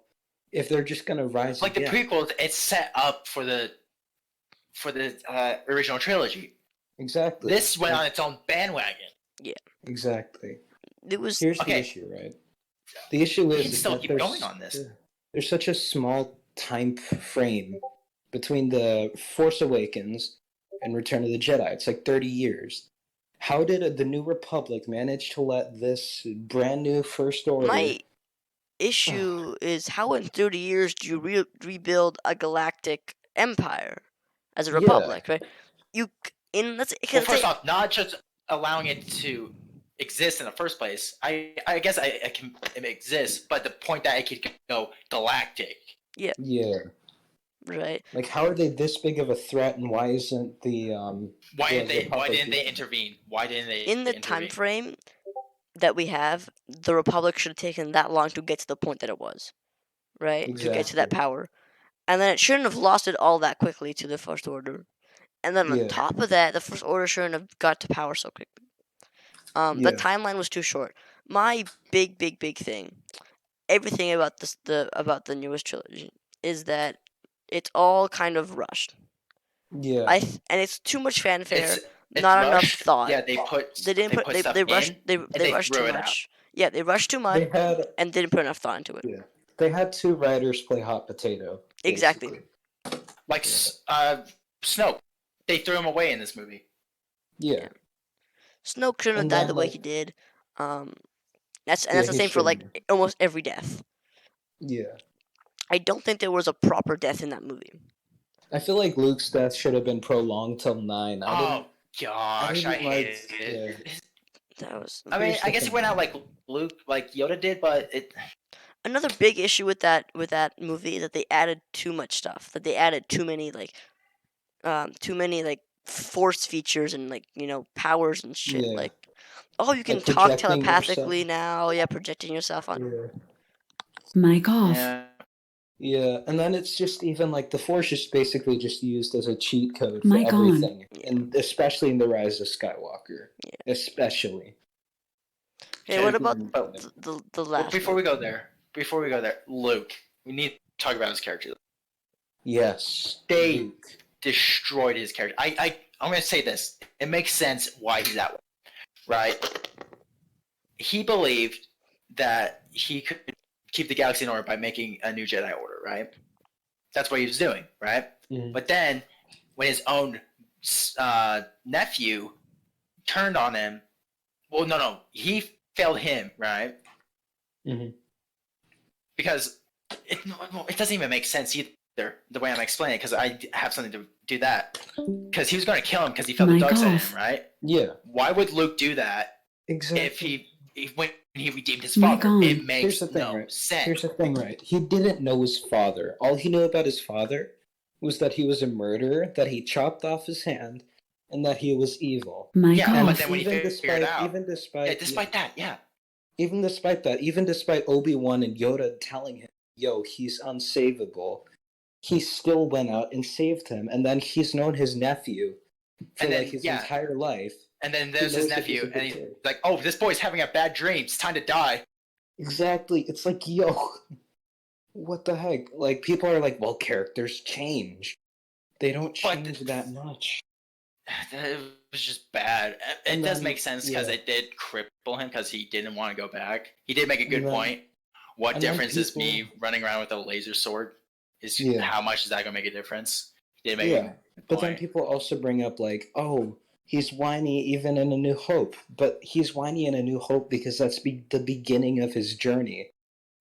if they're just going to rise Like again. the prequels, it's set up for the original trilogy. Exactly. This went on its own bandwagon. Exactly. It was. Here's the issue, right? The issue We can is still that keep going on this. there's such a small time frame between the Force Awakens and Return of the Jedi. It's like 30 years. How did the New Republic manage to let this brand new First Order? My issue is how in 30 years do you rebuild a galactic empire as a republic, right? Well, first off, not just allowing it to exist in the first place. I guess it can exist, but the point that it could go galactic. Yeah. Right. Like, how are they this big of a threat, and why isn't the Why didn't they intervene? Why didn't they in the time frame that we have, the Republic should have taken that long to get to the point that it was, right? Exactly. To get to that power, and then it shouldn't have lost it all that quickly to the First Order, and then on top of that, the First Order shouldn't have got to power so quickly. The timeline was too short. My big thing, everything about about the newest trilogy is that it's all kind of rushed. Yeah. And it's too much fanfare. It's not rushed. enough thought. Yeah, they rushed. They rushed too much. Yeah, they rushed too much and didn't put enough thought into it. Yeah, they had two writers play hot potato. Exactly. Like Snoke, they threw him away in this movie. Yeah. Snoke shouldn't have died the way he did. That's the same for like almost every death. Yeah. I don't think there was a proper death in that movie. I feel like Luke's death should have been prolonged till 9. Oh gosh, I hated it. That was. I mean, I guess it went out like Luke, like Yoda did, but it. Another big issue with that movie is that they added too much stuff. That they added too many force features and powers and shit. Yeah. Like, oh, you can Like talk telepathically now. Yeah, projecting yourself on. Yeah. Mic off. Yeah, and then it's just even like the Force is basically just used as a cheat code for Mic on. everything, and especially in the Rise of Skywalker, especially. Hey, what about But the last? before we movie? go there, Luke, we need to talk about his character. Yes. They Luke. destroyed his character. I'm gonna say this. It makes sense why he's that way, right? He believed that he could keep the galaxy in order by making a new Jedi Order, right? That's what he was doing, right? Mhm. But then, when his own nephew turned on him, well, no, he failed him, right? Mhm. Because it doesn't even make sense either the way I'm explaining it, because I have something to do that. Because he was going to kill him because he felt the My dark side in God. him, right? Yeah. Why would Luke do that Exactly. when he redeemed his My father? God. It Here's makes the thing, no right? sense. Here's the thing, right? He didn't know his father. All he knew about his father was that he was a murderer, that he chopped off his hand, and that he was evil. My Yeah, God. but then when he Even figured it out, even despite that, yeah. even despite Obi-Wan and Yoda telling him, "Yo, he's unsavable," he still went out and saved him, and then he's known his nephew for And then, like his yeah. entire life. And then He there's his knows that he's a nephew, good and he's kid. like, "Oh, this boy's having a bad dream. It's time to die." Exactly. It's like, yo, what the heck? Like, people are like, well, characters change. They don't But change that much. It was just bad. It And does then, make sense because yeah. it did cripple him because he didn't want to go back. He did make a good And then- point. What and then difference is people- me running around with a laser sword? Is Yeah. how much is that gonna make a difference? He did make a Yeah. good But then point. people also bring up, like, oh, he's whiny even in A New Hope. But he's whiny in A New Hope because that's the beginning of his journey.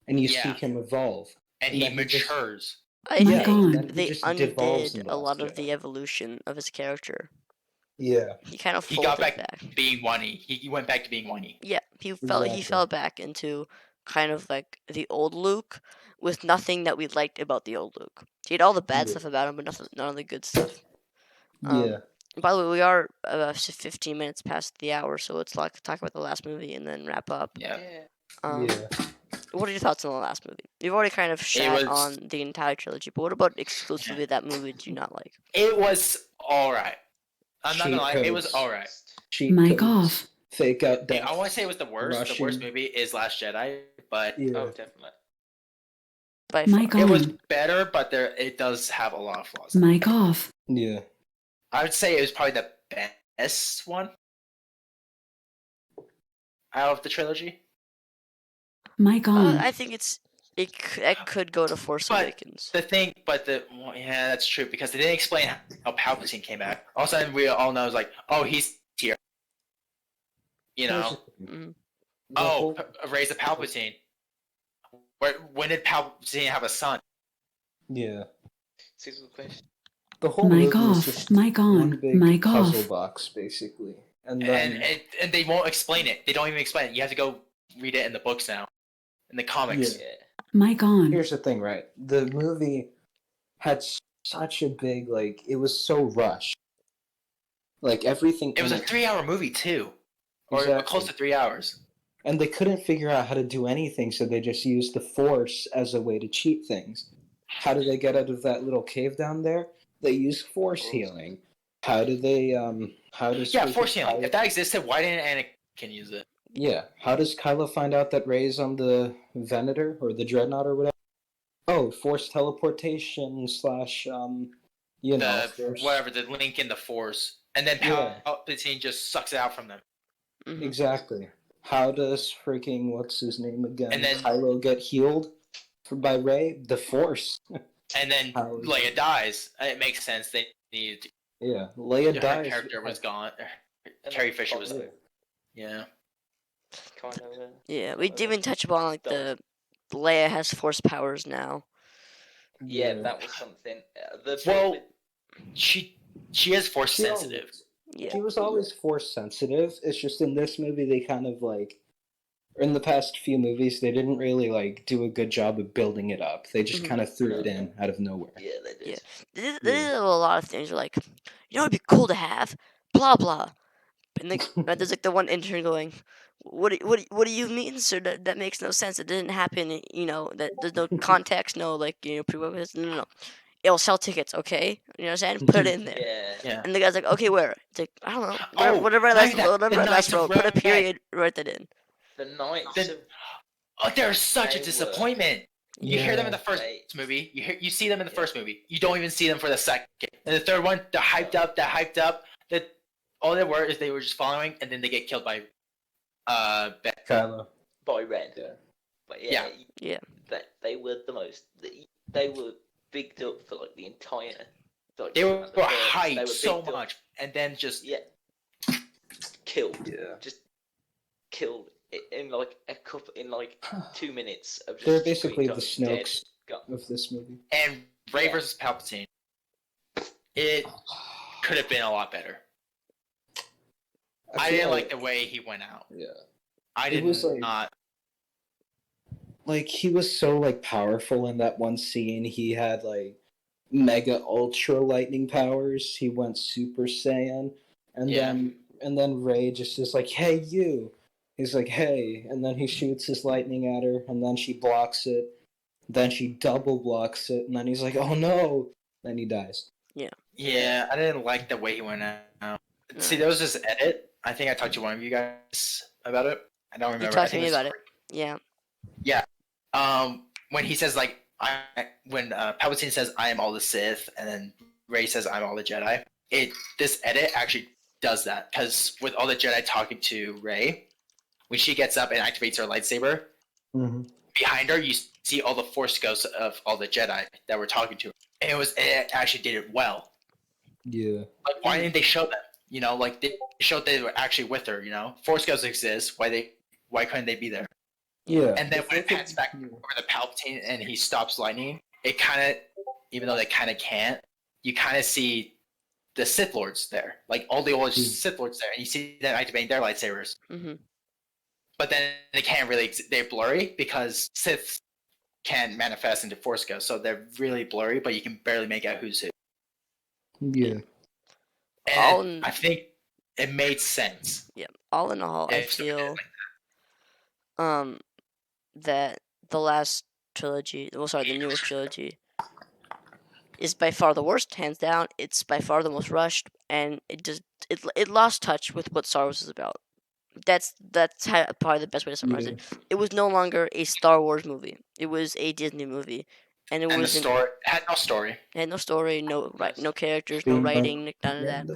And you see Yeah. him evolve. And and he then he just- matures. I My think God. then he they just devolves undid into a lot Off of the Jedi. evolution of his character. Yeah. He kind of He folded got back, back. being whiny. He went back to being whiny. Yeah, he fell Exactly. back into kind of like the old Luke with nothing that we liked about the old Luke. He had all the bad Yeah. stuff about him, but none of the good stuff. Yeah. By the way, we are 15 minutes past the hour, so let's talk about the last movie and then wrap up. Yeah. Yeah. What are your thoughts on the last movie? You've already kind of shat was- on the entire trilogy, but what about exclusively that movie do you not like? It was alright. I'm not Cheat gonna lie, it was codes. alright. Cheat Mic codes, off. Fake out death. I want to say it was the worst. The worst Rushing. movie is Last Jedi, but Yeah. Oh, definitely. By Mic far. it was on. better. But it does have a lot of flaws. Mic off. Yeah. I would say it was probably the best one out of the trilogy. Mic on. I think it could go to Force But Awakens. Yeah, that's true because they didn't explain how Palpatine came back. All of a sudden, we all know it's like, oh, he's here. You know, Mhm. raise a Palpatine. When did Palpatine have a son? Yeah. It's a good question. The whole Mic movie is off. just Mic one on. big Mic puzzle off. box, basically. And then And they won't explain it. They don't even explain it. You have to go read it in the books now, in the comics. Yeah. Yeah. Mic on. here's the thing, right? The movie had such a big, like, it was so rushed. Like, everything It was in a 3-hour movie too, or Exactly. close to 3 hours. And they couldn't figure out how to do anything, so they just used the Force as a way to cheat things. How do they get out of that little cave down there? They use Force healing. How do they, how does... Yeah, freaking Force healing. Kylo- If that existed, why didn't Anakin use it? Yeah, how does Kylo find out that Rey's on the Venator, or the Dreadnought, or whatever? Oh, Force teleportation / Force... Whatever, the link in the Force, and then Yeah. Palpatine just sucks it out from them. Mhm. Exactly. How does freaking what's his name again? And then- Kylo get healed by Rey? The Force. And then How is Leia it? dies. It makes sense. They needed to. Yeah, Leia Her dies. character was gone. And Carrie then Fisher was. Yeah. Yeah. Kind of. Yeah, we didn't even touch upon like Don't. the Leia has Force powers now. Yeah, that was something. The Well, bit she is Force She sensitive. always- Yeah. She was always Force sensitive. It's just in this movie they kind of like, or in the past few movies they didn't really like do a good job of building it up. They just Mhm. kind of threw it in out of nowhere. yeah, they did. Yeah. There's a lot of things like, you know, it'd be cool to have, blah blah. And like, there's like the one intern going, what do you mean, sir? That makes no sense. It didn't happen. You know, that there's no context, no like pre-requisites. No. It'll sell tickets, okay? You know what I'm saying? Put it in there. Yeah. Yeah. And the guy's like, okay, where? It's like, I don't know. Oh, Whatever now last that- whatever the I last Knights of wrote. Put a Red. period, write that in. The Knights Then- of Oh, they're such a They were- disappointment. You hear them in the first Yeah. movie. You see them in the first movie. You don't even see them for the second. And the third one, they're hyped up. They're hyped up. That all they were is they were just following, and then they get killed by Ben. Kylo. by Ren. Yeah. But Yeah. they were the most. They were bigged up for like the entire. Like, They were at the first, hyped they were so bigged up, much, and then just Yeah. Killed. Yeah. Just killed in like a couple in like 2 minutes of just. They're basically the screen time, dead, Snokes gone. of this movie. and Rey Yeah. versus Palpatine. It could have been a lot better. I feel didn't like the way he went out. Yeah. I It did was like- not. Like he was so like powerful in that one scene. He had like mega ultra lightning powers. He went Super Saiyan, and Yeah. then Rey just is like, "Hey, you." He's like, "Hey," and then he shoots his lightning at her, and then she blocks it. Then she double blocks it, and then he's like, "Oh no!" Then he dies. Yeah, I didn't like the way he went out. See, there was this edit. I think I talked to one of you guys about it. I don't remember. You I talked to think me it's- about it. Yeah. When he says like, when Palpatine says, "I am all the Sith," and then Rey says, "I'm all the Jedi." This edit actually does that because with all the Jedi talking to Rey, when she gets up and activates her lightsaber, Mm-hmm. behind her you see all the Force ghosts of all the Jedi that were talking to her. And it actually did it well. Yeah. Like, why didn't they show them? You know, like they showed they were actually with her. You know, Force ghosts exist. Why couldn't they be there? Yeah. And then If when they it pans could- back over the Palpatine and he stops lightning, it kind of, even though they kind of can't, you kind of see the Sith Lords there, like all the old Sith Lords there, and you see them activating their lightsabers. Mm-hmm. But then they can't really, they're blurry because Siths can manifest into Force ghosts, so they're really blurry, but you can barely make out who's who. Yeah. And I think it made sense. Yeah. All in all, I If somebody did it feel like that the last trilogy, the newest trilogy, is by far the worst, hands down. It's by far the most rushed, and it lost touch with what Star Wars is about. That's probably the best way to summarize it. It was no longer a Star Wars movie. It was a Disney movie, and it and the was story it had no story. it had no story, no characters, no writing, none of that.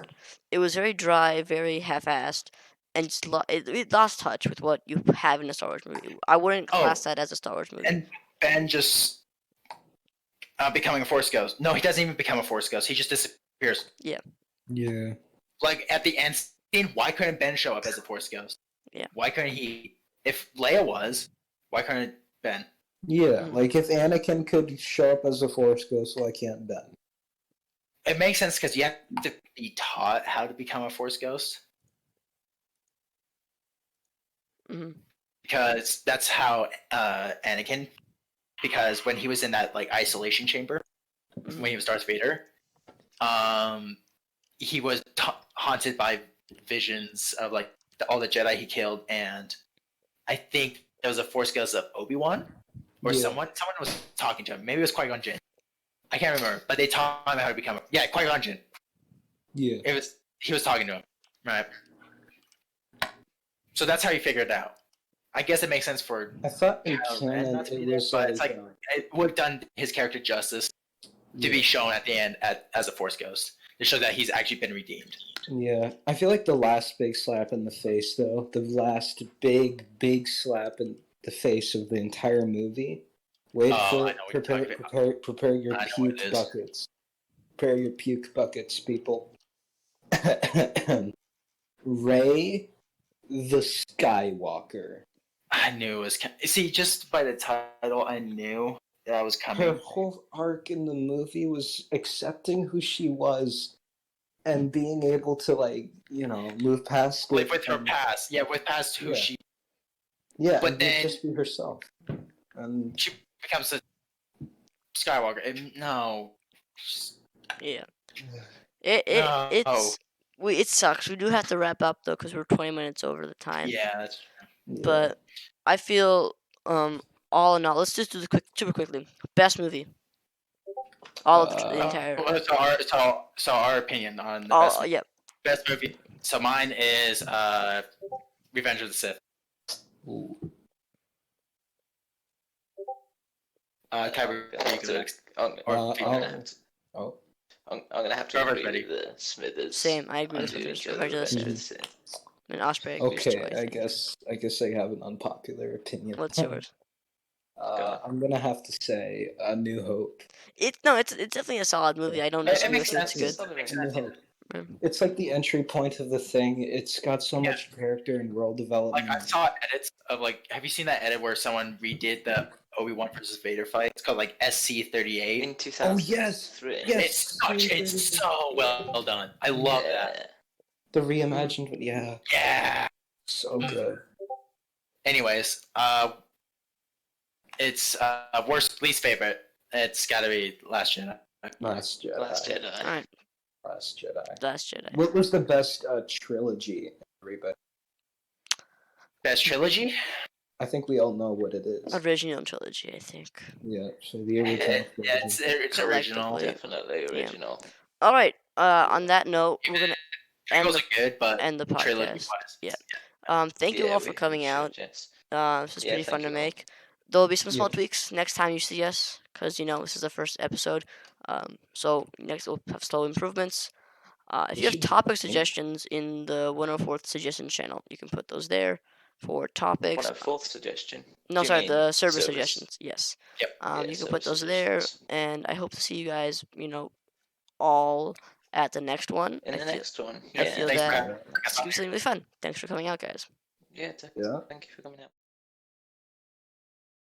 It was very dry, very half-assed, and just it lost touch with what you have in a Star Wars movie. I wouldn't class that as a Star Wars movie. And Ben just becoming a Force ghost. No, he doesn't even become a Force ghost. He just disappears. Yeah. Like at the end scene, why couldn't Ben show up as a Force ghost? Yeah. Why couldn't he? If Leia was, why couldn't Ben? Yeah. Mhm. Like if Anakin could show up as a Force ghost, why can't Ben? It makes sense because you have to be taught how to become a Force ghost. Mhm. Because that's how Anakin. Because when he was in that like isolation chamber, when he was Darth Vader, he was haunted by visions of like all the Jedi he killed, and I think there was a Force ghost of Obi-Wan or Yeah. someone was talking to him. Maybe it was Qui-Gon Jinn. I can't remember, but they taught him how to become. Qui-Gon Jinn. Yeah. He was talking to him, right? So that's how he figured it out. I guess it makes sense for I thought in Kylo Ren canon not to be it there, was but it's like uh, it would have done his character justice to be shown at the end as a Force ghost to show that he's actually been redeemed. Yeah, I feel like the last big slap in the face, though, the last big slap in the face of the entire movie. Wait Oh, for I it. know what you're talking Prepare your I know what it puke is. buckets. Prepare your puke buckets, people. Rey the Skywalker. I knew it was. See, just by the title, I knew that was Her coming. whole arc in the movie was accepting who she was and being able to, like, move past Live it with her and- past. Yeah, with past who Yeah. she Yeah, But and then- just be herself. And becomes a Skywalker. No. Yeah. No. It sucks. We do have to wrap up though because we're 20 minutes over the time. Yeah, that's But I feel all in all, let's just do the super quickly. Best movie. All of the entire. So our opinion on the Yeah. best movie. So mine is Revenge of the Sith. Ooh. Kyber, you go next. I'm Or gonna have to. Oh. I'm gonna have to Trevor's agree ready. with Smithers. Same, I agree with undo Smithers. each other Regardless, yeah. eventually. And Osprey agrees too, Okay, I think. I guess I have an unpopular opinion. What's yours? I'm gonna have to say A New Hope. It's definitely a solid movie. I don't It disagree makes with you. It's sense. good. It makes A New sense. Hope. Yeah. It's like the entry point of the thing. It's got so Yeah. much character and world Like development. I saw edits of like, have you seen that edit where someone redid the Obi-Wan versus Vader fight? It's called like SC38. In 2003. Oh yes, yes. It's so well done. I love that. The reimagined, yeah, Yeah. so good. Anyways, it's least favorite. It's gotta be Last Jedi. Last Jedi. Last Jedi. All right, Last Jedi. Last Jedi. What was the best trilogy? Everybody. Best trilogy? I think we all know what it is. Original trilogy, I think. Yeah, so the original. Yeah, it's original. Collectively. Definitely original. All right. On that note, we're gonna end Prequels the are good, but end the trilogy podcast. wise. Yeah. Thank you all for coming out. Yes. This was Yeah, pretty fun thank to you all. make. There'll be some small Yeah. tweaks next time you see us, because this is the first episode. So next we'll have slow improvements. If you have topic suggestions in the 104th suggestions channel, you can put those there for topics. 104th suggestion. No, Do you sorry, mean the server service? suggestions. Yes. Yep. You can put service those there, suggestions. and I hope to see you guys. All at the next one. In the next one. Yep, Yeah. feel thanks for that having me. it's gonna be something really fun. Thanks for coming out, guys. Yeah. Yeah. Thank you for coming out.